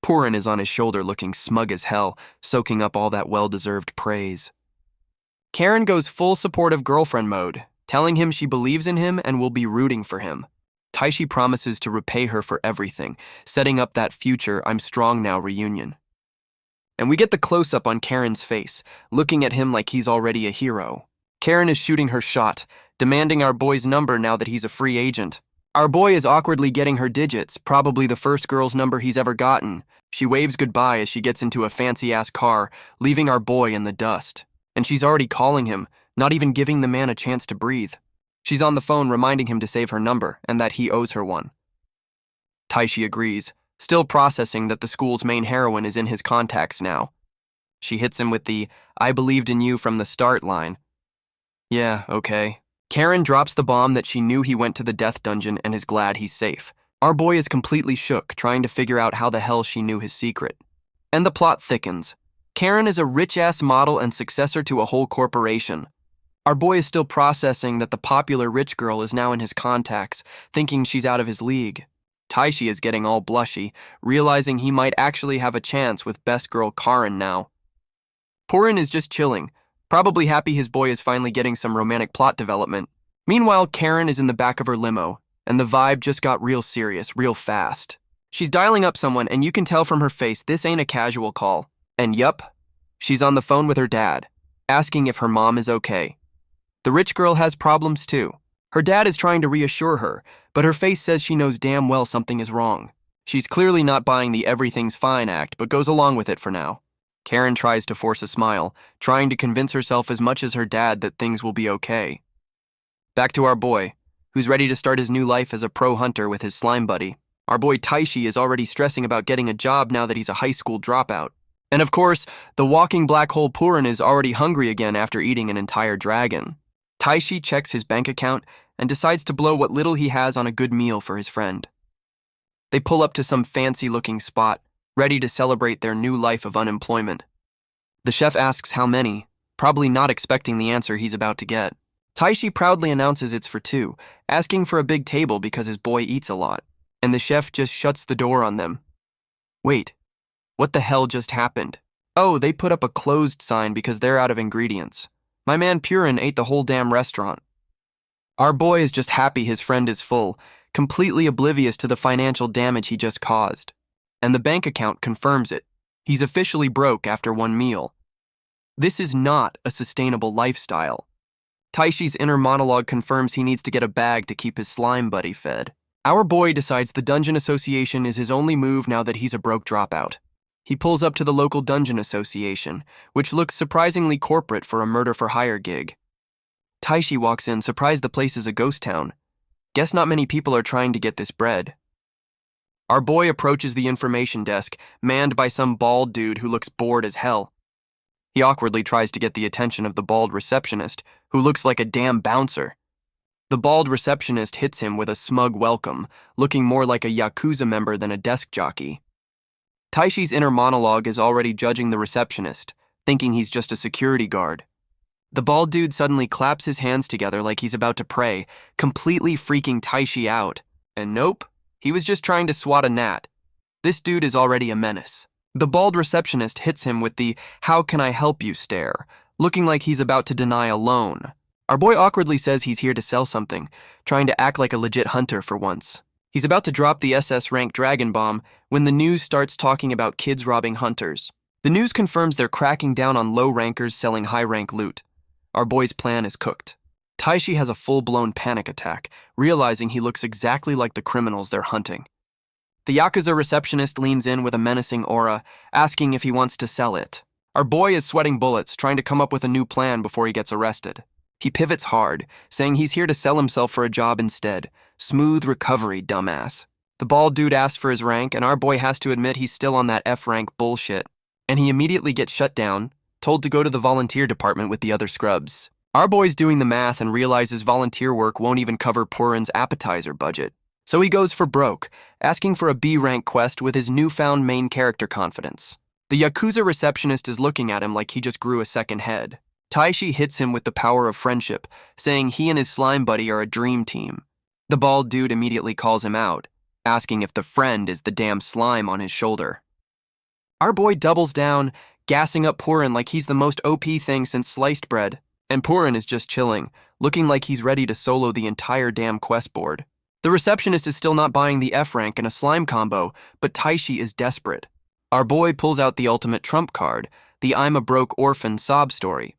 Speaker 1: Purin is on his shoulder looking smug as hell, soaking up all that well-deserved praise. Karin goes full supportive girlfriend mode, telling him she believes in him and will be rooting for him. Taishi promises to repay her for everything, setting up that future I'm strong now reunion. And we get the close-up on Karin's face, looking at him like he's already a hero. Karin is shooting her shot, demanding our boy's number now that he's a free agent. Our boy is awkwardly getting her digits, probably the first girl's number he's ever gotten. She waves goodbye as she gets into a fancy-ass car, leaving our boy in the dust. And she's already calling him, not even giving the man a chance to breathe. She's on the phone reminding him to save her number and that he owes her one. Taishi agrees, still processing that the school's main heroine is in his contacts now. She hits him with the "I believed in you from the start" line. Yeah, okay. Karin drops the bomb that she knew he went to the death dungeon and is glad he's safe. Our boy is completely shook, trying to figure out how the hell she knew his secret. And the plot thickens. Karin is a rich-ass model and successor to a whole corporation. Our boy is still processing that the popular rich girl is now in his contacts, thinking she's out of his league. Taishi is getting all blushy, realizing he might actually have a chance with best girl Karin now. Purin is just chilling, probably happy his boy is finally getting some romantic plot development. Meanwhile, Karin is in the back of her limo, and the vibe just got real serious, real fast. She's dialing up someone, and you can tell from her face this ain't a casual call. And yup, she's on the phone with her dad, asking if her mom is okay. The rich girl has problems too. Her dad is trying to reassure her, but her face says she knows damn well something is wrong. She's clearly not buying the everything's fine act, but goes along with it for now. Karen tries to force a smile, trying to convince herself as much as her dad that things will be okay. Back to our boy, who's ready to start his new life as a pro hunter with his slime buddy. Our boy Taishi is already stressing about getting a job now that he's a high school dropout. And of course, the walking black hole Purin is already hungry again after eating an entire dragon. Taishi checks his bank account and decides to blow what little he has on a good meal for his friend. They pull up to some fancy-looking spot, ready to celebrate their new life of unemployment. The chef asks how many, probably not expecting the answer he's about to get. Taishi proudly announces it's for two, asking for a big table because his boy eats a lot, and the chef just shuts the door on them. Wait, what the hell just happened? Oh, they put up a closed sign because they're out of ingredients. My man Purin ate the whole damn restaurant. Our boy is just happy his friend is full, completely oblivious to the financial damage he just caused. And the bank account confirms it. He's officially broke after one meal. This is not a sustainable lifestyle. Taishi's inner monologue confirms he needs to get a bag to keep his slime buddy fed. Our boy decides the dungeon association is his only move now that he's a broke dropout. He pulls up to the local dungeon association, which looks surprisingly corporate for a murder-for-hire gig. Taishi walks in, surprised the place is a ghost town. Guess not many people are trying to get this bread. Our boy approaches the information desk, manned by some bald dude who looks bored as hell. He awkwardly tries to get the attention of the bald receptionist, who looks like a damn bouncer. The bald receptionist hits him with a smug welcome, looking more like a Yakuza member than a desk jockey. Taishi's inner monologue is already judging the receptionist, thinking he's just a security guard. The bald dude suddenly claps his hands together like he's about to pray, completely freaking Taishi out. And nope, he was just trying to swat a gnat. This dude is already a menace. The bald receptionist hits him with the "how can I help you" stare, looking like he's about to deny a loan. Our boy awkwardly says he's here to sell something, trying to act like a legit hunter for once. He's about to drop the SS rank dragon bomb when the news starts talking about kids robbing hunters. The news confirms they're cracking down on low rankers selling high rank loot. Our boy's plan is cooked. Taishi has a full-blown panic attack, realizing he looks exactly like the criminals they're hunting. The Yakuza receptionist leans in with a menacing aura, asking if he wants to sell it. Our boy is sweating bullets, trying to come up with a new plan before he gets arrested. He pivots hard, saying he's here to sell himself for a job instead. Smooth recovery, dumbass. The bald dude asks for his rank, and our boy has to admit he's still on that F-rank bullshit. And he immediately gets shut down, told to go to the volunteer department with the other scrubs. Our boy's doing the math and realizes volunteer work won't even cover Purin's appetizer budget. So he goes for broke, asking for a B-rank quest with his newfound main character confidence. The Yakuza receptionist is looking at him like he just grew a second head. Taishi hits him with the power of friendship, saying he and his slime buddy are a dream team. The bald dude immediately calls him out, asking if the friend is the damn slime on his shoulder. Our boy doubles down, gassing up Purin like he's the most OP thing since sliced bread, and Purin is just chilling, looking like he's ready to solo the entire damn quest board. The receptionist is still not buying the F rank and a slime combo, but Taishi is desperate. Our boy pulls out the ultimate trump card, the "I'm a broke orphan" sob story.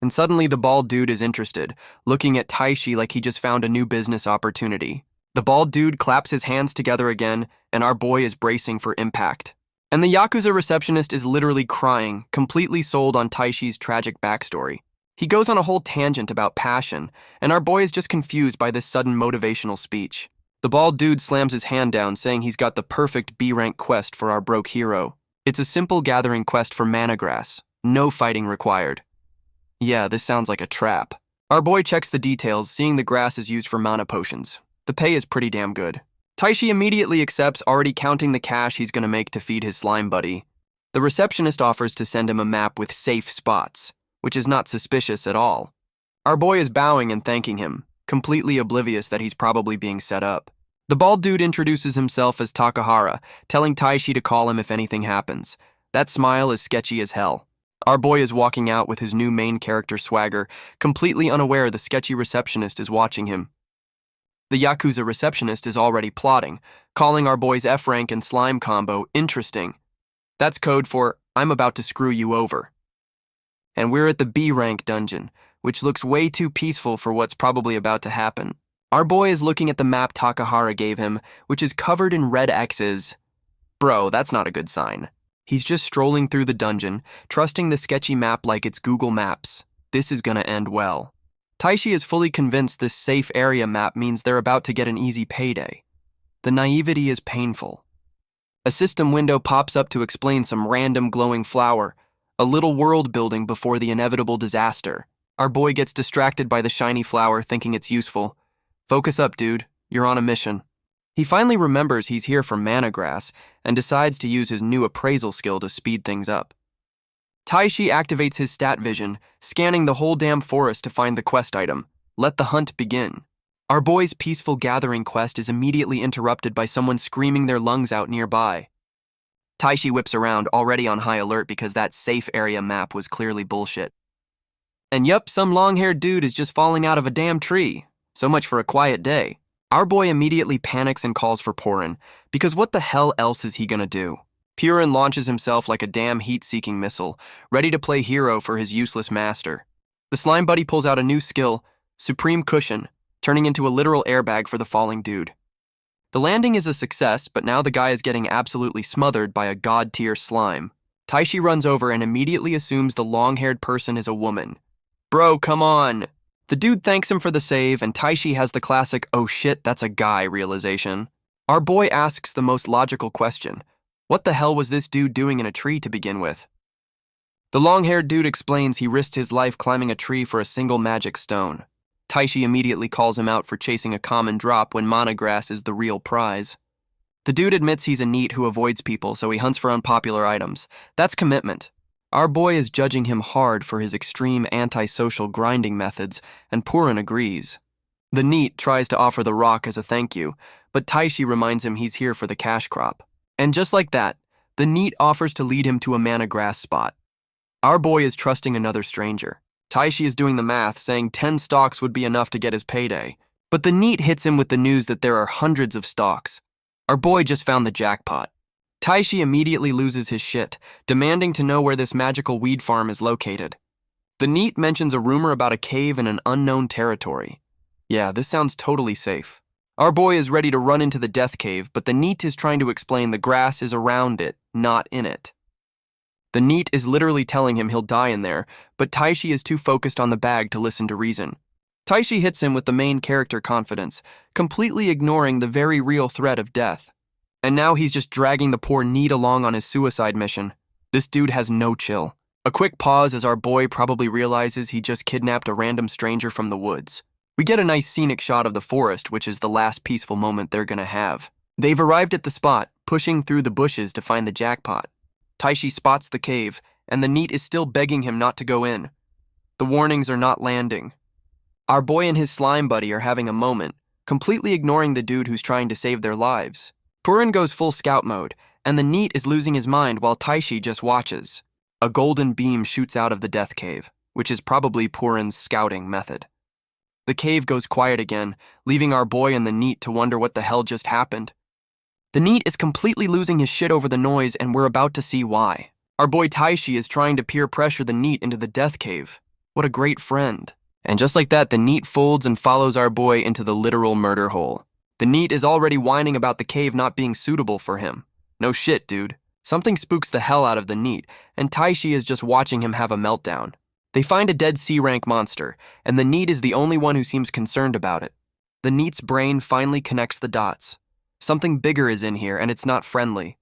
Speaker 1: And suddenly the bald dude is interested, looking at Taishi like he just found a new business opportunity. The bald dude claps his hands together again, and our boy is bracing for impact. And the Yakuza receptionist is literally crying, completely sold on Taishi's tragic backstory. He goes on a whole tangent about passion, and our boy is just confused by this sudden motivational speech. The bald dude slams his hand down, saying he's got the perfect B-rank quest for our broke hero. It's a simple gathering quest for mana grass, no fighting required. Yeah, this sounds like a trap. Our boy checks the details, seeing the grass is used for mana potions. The pay is pretty damn good. Taishi immediately accepts, already counting the cash he's gonna make to feed his slime buddy. The receptionist offers to send him a map with safe spots, which is not suspicious at all. Our boy is bowing and thanking him, completely oblivious that he's probably being set up. The bald dude introduces himself as Takahara, telling Taishi to call him if anything happens. That smile is sketchy as hell. Our boy is walking out with his new main character swagger, completely unaware the sketchy receptionist is watching him. The Yakuza receptionist is already plotting, calling our boy's F-rank and slime combo interesting. That's code for "I'm about to screw you over." And we're at the B-rank dungeon, which looks way too peaceful for what's probably about to happen. Our boy is looking at the map Takahara gave him, which is covered in red X's. Bro, that's not a good sign. He's just strolling through the dungeon, trusting the sketchy map like it's Google Maps. This is gonna end well. Taishi is fully convinced this safe area map means they're about to get an easy payday. The naivety is painful. A system window pops up to explain some random glowing flower, a little world building before the inevitable disaster. Our boy gets distracted by the shiny flower, thinking it's useful. Focus up, dude. You're on a mission. He finally remembers he's here for mana grass and decides to use his new appraisal skill to speed things up. Taishi activates his stat vision, scanning the whole damn forest to find the quest item. Let the hunt begin. Our boy's peaceful gathering quest is immediately interrupted by someone screaming their lungs out nearby. Taishi whips around, already on high alert because that safe area map was clearly bullshit. And yup, some long-haired dude is just falling out of a damn tree. So much for a quiet day. Our boy immediately panics and calls for Purin, because what the hell else is he gonna do? Purin launches himself like a damn heat-seeking missile, ready to play hero for his useless master. The slime buddy pulls out a new skill, Supreme Cushion, turning into a literal airbag for the falling dude. The landing is a success, but now the guy is getting absolutely smothered by a god-tier slime. Taishi runs over and immediately assumes the long-haired person is a woman. Bro, come on! The dude thanks him for the save, and Taishi has the classic, oh shit, that's a guy realization. Our boy asks the most logical question. What the hell was this dude doing in a tree to begin with? The long-haired dude explains he risked his life climbing a tree for a single magic stone. Taishi immediately calls him out for chasing a common drop when mana grass is the real prize. The dude admits he's a NEET who avoids people, so he hunts for unpopular items. That's commitment. Our boy is judging him hard for his extreme antisocial grinding methods, and Purin agrees. The NEET tries to offer the rock as a thank you, but Taishi reminds him he's here for the cash crop. And just like that, the NEET offers to lead him to a mana grass spot. Our boy is trusting another stranger. Taishi is doing the math, saying 10 stalks would be enough to get his payday. But the NEET hits him with the news that there are hundreds of stalks. Our boy just found the jackpot. Taishi immediately loses his shit, demanding to know where this magical weed farm is located. The NEET mentions a rumor about a cave in an unknown territory. Yeah, this sounds totally safe. Our boy is ready to run into the death cave, but the NEET is trying to explain the grass is around it, not in it. The NEET is literally telling him he'll die in there, but Taishi is too focused on the bag to listen to reason. Taishi hits him with the main character confidence, completely ignoring the very real threat of death. And now he's just dragging the poor NEET along on his suicide mission. This dude has no chill. A quick pause as our boy probably realizes he just kidnapped a random stranger from the woods. We get a nice scenic shot of the forest, which is the last peaceful moment they're gonna have. They've arrived at the spot, pushing through the bushes to find the jackpot. Taishi spots the cave, and the NEET is still begging him not to go in. The warnings are not landing. Our boy and his slime buddy are having a moment, completely ignoring the dude who's trying to save their lives. Purin goes full scout mode, and the NEET is losing his mind while Taishi just watches. A golden beam shoots out of the death cave, which is probably Purin's scouting method. The cave goes quiet again, leaving our boy and the NEET to wonder what the hell just happened. The NEET is completely losing his shit over the noise, and we're about to see why. Our boy Taishi is trying to peer pressure the NEET into the death cave. What a great friend. And just like that, the NEET folds and follows our boy into the literal murder hole. The NEET is already whining about the cave not being suitable for him. No shit, dude. Something spooks the hell out of the NEET, and Taishi is just watching him have a meltdown. They find a dead C-rank monster, and the NEET is the only one who seems concerned about it. The NEET's brain finally connects the dots. Something bigger is in here, and it's not friendly.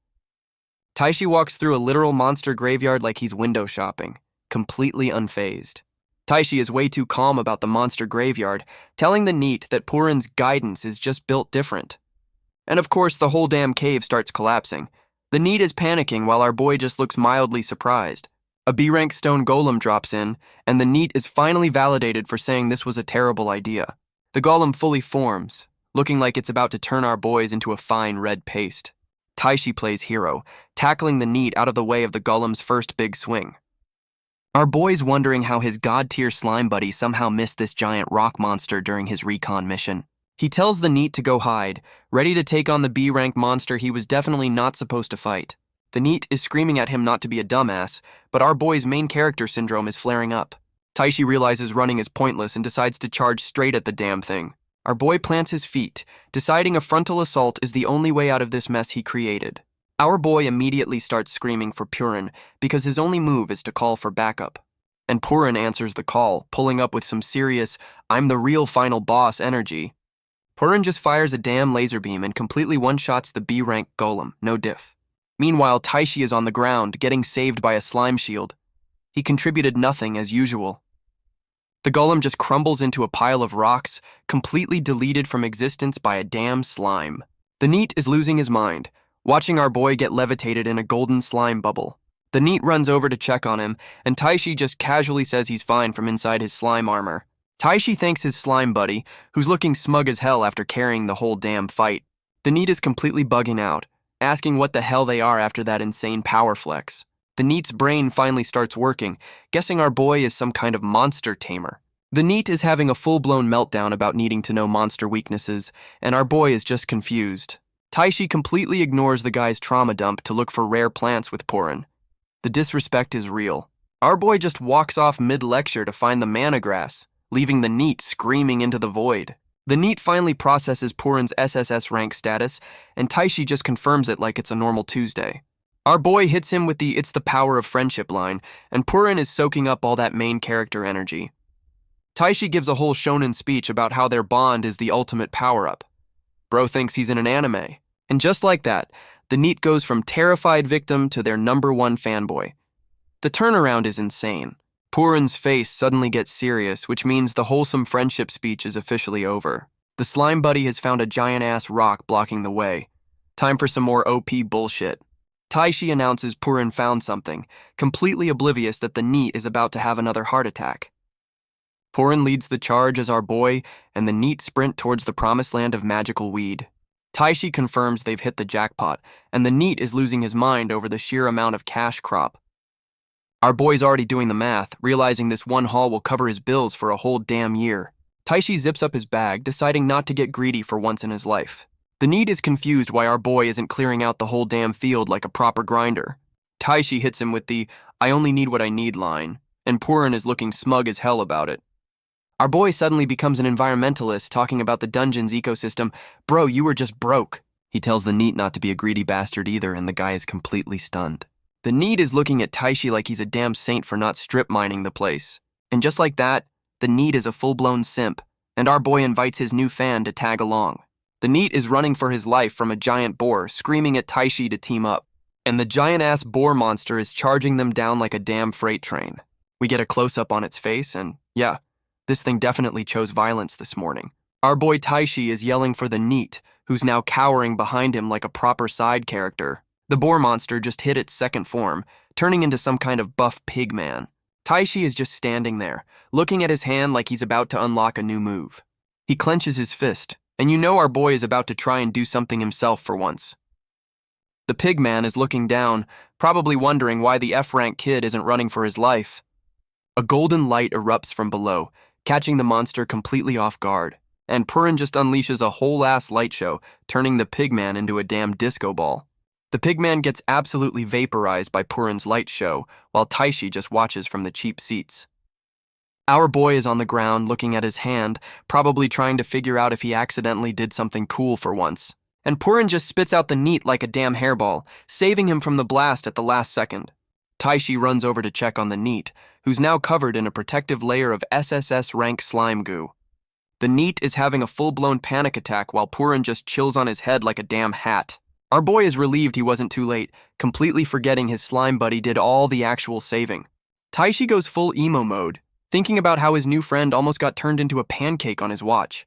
Speaker 1: Taishi walks through a literal monster graveyard like he's window shopping, completely unfazed. Taishi is way too calm about the monster graveyard, telling the NEET that Purin's guidance is just built different. And of course, the whole damn cave starts collapsing. The NEET is panicking while our boy just looks mildly surprised. A B-rank stone golem drops in, and the NEET is finally validated for saying this was a terrible idea. The golem fully forms, looking like it's about to turn our boys into a fine red paste. Taishi plays hero, tackling the NEET out of the way of the golem's first big swing. Our boy's wondering how his god-tier slime buddy somehow missed this giant rock monster during his recon mission. He tells the NEET to go hide, ready to take on the B-rank monster he was definitely not supposed to fight. The NEET is screaming at him not to be a dumbass, but our boy's main character syndrome is flaring up. Taishi realizes running is pointless and decides to charge straight at the damn thing. Our boy plants his feet, deciding a frontal assault is the only way out of this mess he created. Our boy immediately starts screaming for Purin because his only move is to call for backup. And Purin answers the call, pulling up with some serious, I'm the real final boss energy. Purin just fires a damn laser beam and completely one-shots the B-rank golem, no diff. Meanwhile, Taishi is on the ground, getting saved by a slime shield. He contributed nothing as usual. The golem just crumbles into a pile of rocks, completely deleted from existence by a damn slime. The NEET is losing his mind, watching our boy get levitated in a golden slime bubble. The NEET runs over to check on him, and Taishi just casually says he's fine from inside his slime armor. Taishi thanks his slime buddy, who's looking smug as hell after carrying the whole damn fight. The NEET is completely bugging out, asking what the hell they are after that insane power flex. The NEET's brain finally starts working, guessing our boy is some kind of monster tamer. The NEET is having a full-blown meltdown about needing to know monster weaknesses, and our boy is just confused. Taishi completely ignores the guy's trauma dump to look for rare plants with Purin. The disrespect is real. Our boy just walks off mid-lecture to find the mana grass, leaving the NEET screaming into the void. The NEET finally processes Purin's SSS rank status, and Taishi just confirms it like it's a normal Tuesday. Our boy hits him with the "it's the power of friendship" line, and Purin is soaking up all that main character energy. Taishi gives a whole shonen speech about how their bond is the ultimate power-up. Bro thinks he's in an anime. And just like that, the NEET goes from terrified victim to their #1 fanboy. The turnaround is insane. Purin's face suddenly gets serious, which means the wholesome friendship speech is officially over. The slime buddy has found a giant-ass rock blocking the way. Time for some more OP bullshit. Taishi announces Purin found something, completely oblivious that the NEET is about to have another heart attack. Purin leads the charge as our boy, and the NEET sprint towards the promised land of magical weed. Taishi confirms they've hit the jackpot, and the NEET is losing his mind over the sheer amount of cash crop. Our boy's already doing the math, realizing this one haul will cover his bills for a whole damn year. Taishi zips up his bag, deciding not to get greedy for once in his life. The NEET is confused why our boy isn't clearing out the whole damn field like a proper grinder. Taishi hits him with the "I only need what I need" line, and Purin is looking smug as hell about it. Our boy suddenly becomes an environmentalist talking about the dungeon's ecosystem. Bro, you were just broke. He tells the NEET not to be a greedy bastard either, and the guy is completely stunned. The NEET is looking at Taishi like he's a damn saint for not strip mining the place. And just like that, the NEET is a full-blown simp, and our boy invites his new fan to tag along. The NEET is running for his life from a giant boar, screaming at Taishi to team up. And the giant-ass boar monster is charging them down like a damn freight train. We get a close-up on its face, and yeah, this thing definitely chose violence this morning. Our boy Taishi is yelling for the NEET, who's now cowering behind him like a proper side character. The boar monster just hit its second form, turning into some kind of buff pig man. Taishi is just standing there, looking at his hand like he's about to unlock a new move. He clenches his fist, and you know our boy is about to try and do something himself for once. The pig man is looking down, probably wondering why the F-rank kid isn't running for his life. A golden light erupts from below, catching the monster completely off guard, and Purin just unleashes a whole-ass light show, turning the pig man into a damn disco ball. The pig man gets absolutely vaporized by Purin's light show, while Taishi just watches from the cheap seats. Our boy is on the ground looking at his hand, probably trying to figure out if he accidentally did something cool for once. And Purin just spits out the NEET like a damn hairball, saving him from the blast at the last second. Taishi runs over to check on the NEET, who's now covered in a protective layer of SSS rank slime goo. The NEET is having a full-blown panic attack while Purin just chills on his head like a damn hat. Our boy is relieved he wasn't too late, completely forgetting his slime buddy did all the actual saving. Taishi goes full emo mode, thinking about how his new friend almost got turned into a pancake on his watch.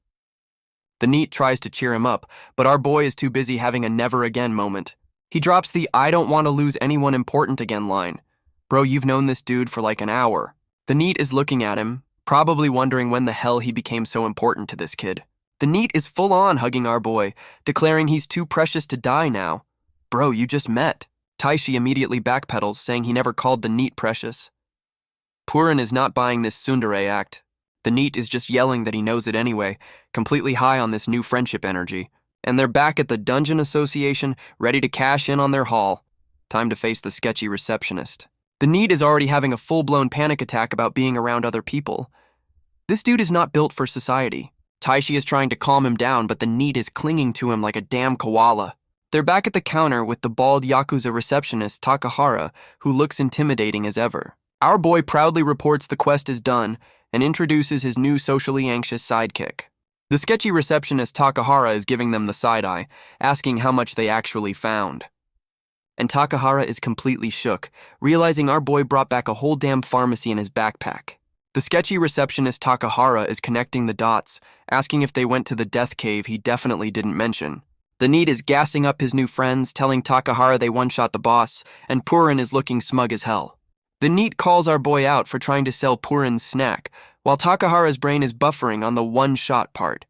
Speaker 1: The NEET tries to cheer him up, but our boy is too busy having a never-again moment. He drops the "I don't want to lose anyone important again" line. Bro, you've known this dude for like an hour. The NEET is looking at him, probably wondering when the hell he became so important to this kid. The NEET is full-on hugging our boy, declaring he's too precious to die now. Bro, you just met. Taishi immediately backpedals, saying he never called the NEET precious. Purin is not buying this tsundere act. The NEET is just yelling that he knows it anyway, completely high on this new friendship energy. And they're back at the Dungeon Association, ready to cash in on their haul. Time to face the sketchy receptionist. The NEET is already having a full-blown panic attack about being around other people. This dude is not built for society. Taishi is trying to calm him down, but the NEET is clinging to him like a damn koala. They're back at the counter with the bald Yakuza receptionist Takahara, who looks intimidating as ever. Our boy proudly reports the quest is done and introduces his new socially anxious sidekick. The sketchy receptionist Takahara is giving them the side-eye, asking how much they actually found. And Takahara is completely shook, realizing our boy brought back a whole damn pharmacy in his backpack. The sketchy receptionist Takahara is connecting the dots, asking if they went to the death cave he definitely didn't mention. The NEET is gassing up his new friends, telling Takahara they one-shot the boss, and Purin is looking smug as hell. The NEET calls our boy out for trying to sell Purin's snack, while Takahara's brain is buffering on the one-shot part.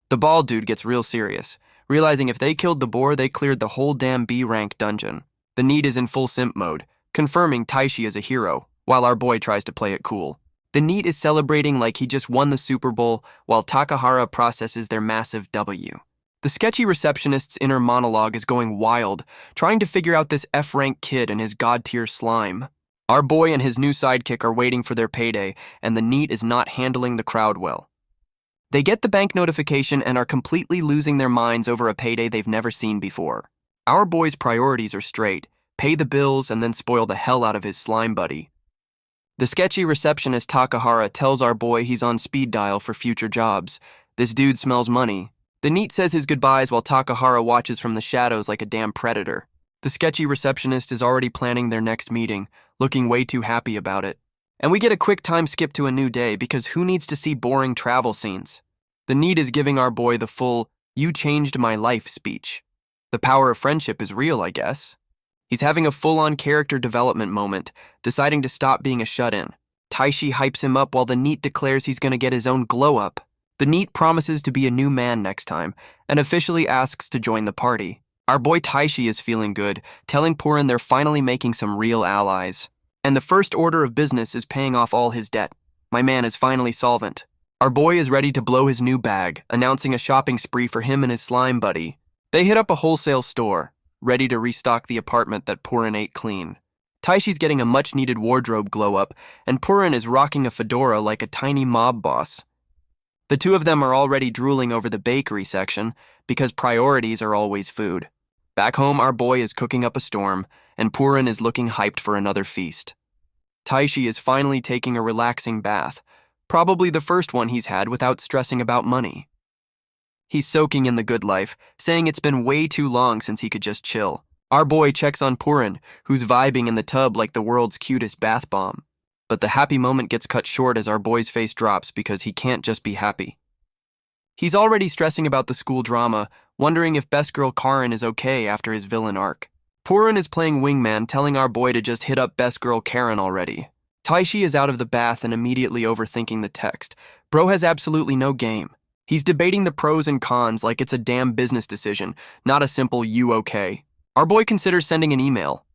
Speaker 1: The bald dude gets real serious, realizing if they killed the boar, they cleared the whole damn B-rank dungeon. The NEET is in full simp mode, confirming Taishi is a hero, while our boy tries to play it cool. The NEET is celebrating like he just won the Super Bowl, while Takahara processes their massive W. The sketchy receptionist's inner monologue is going wild, trying to figure out this F-rank kid and his god-tier slime. Our boy and his new sidekick are waiting for their payday, and the NEET is not handling the crowd well. They get the bank notification and are completely losing their minds over a payday they've never seen before. Our boy's priorities are straight: pay the bills and then spoil the hell out of his slime buddy. The sketchy receptionist Takahara tells our boy he's on speed dial for future jobs. This dude smells money. The NEET says his goodbyes while Takahara watches from the shadows like a damn predator. The sketchy receptionist is already planning their next meeting, looking way too happy about it. And we get a quick time skip to a new day because who needs to see boring travel scenes? The NEET is giving our boy the full, "you changed my life" speech. The power of friendship is real, I guess. He's having a full-on character development moment, deciding to stop being a shut-in. Taishi hypes him up while the NEET declares he's going to get his own glow-up. The NEET promises to be a new man next time, and officially asks to join the party. Our boy Taishi is feeling good, telling Purin they're finally making some real allies. And the first order of business is paying off all his debt. My man is finally solvent. Our boy is ready to blow his new bag, announcing a shopping spree for him and his slime buddy. They hit up a wholesale store, ready to restock the apartment that Purin ate clean. Taishi's getting a much-needed wardrobe glow-up, and Purin is rocking a fedora like a tiny mob boss. The two of them are already drooling over the bakery section, because priorities are always food. Back home, our boy is cooking up a storm, and Purin is looking hyped for another feast. Taishi is finally taking a relaxing bath, probably the first one he's had without stressing about money. He's soaking in the good life, saying it's been way too long since he could just chill. Our boy checks on Purin, who's vibing in the tub like the world's cutest bath bomb. But the happy moment gets cut short as our boy's face drops because he can't just be happy. He's already stressing about the school drama, wondering if best girl Karin is okay after his villain arc. Purin is playing wingman, telling our boy to just hit up best girl Karen already. Taishi is out of the bath and immediately overthinking the text. Bro has absolutely no game. He's debating the pros and cons like it's a damn business decision, not a simple "you okay?" Our boy considers sending an email.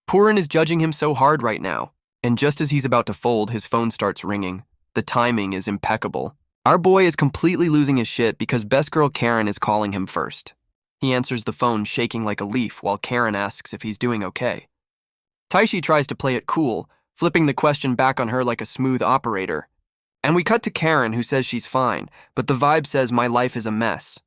Speaker 1: Purin is judging him so hard right now. And just as he's about to fold, his phone starts ringing. The timing is impeccable. Our boy is completely losing his shit because best girl Karen is calling him first. He answers the phone shaking like a leaf while Karen asks if he's doing okay. Taishi tries to play it cool, flipping the question back on her like a smooth operator. And we cut to Karen, who says she's fine, but the vibe says my life is a mess.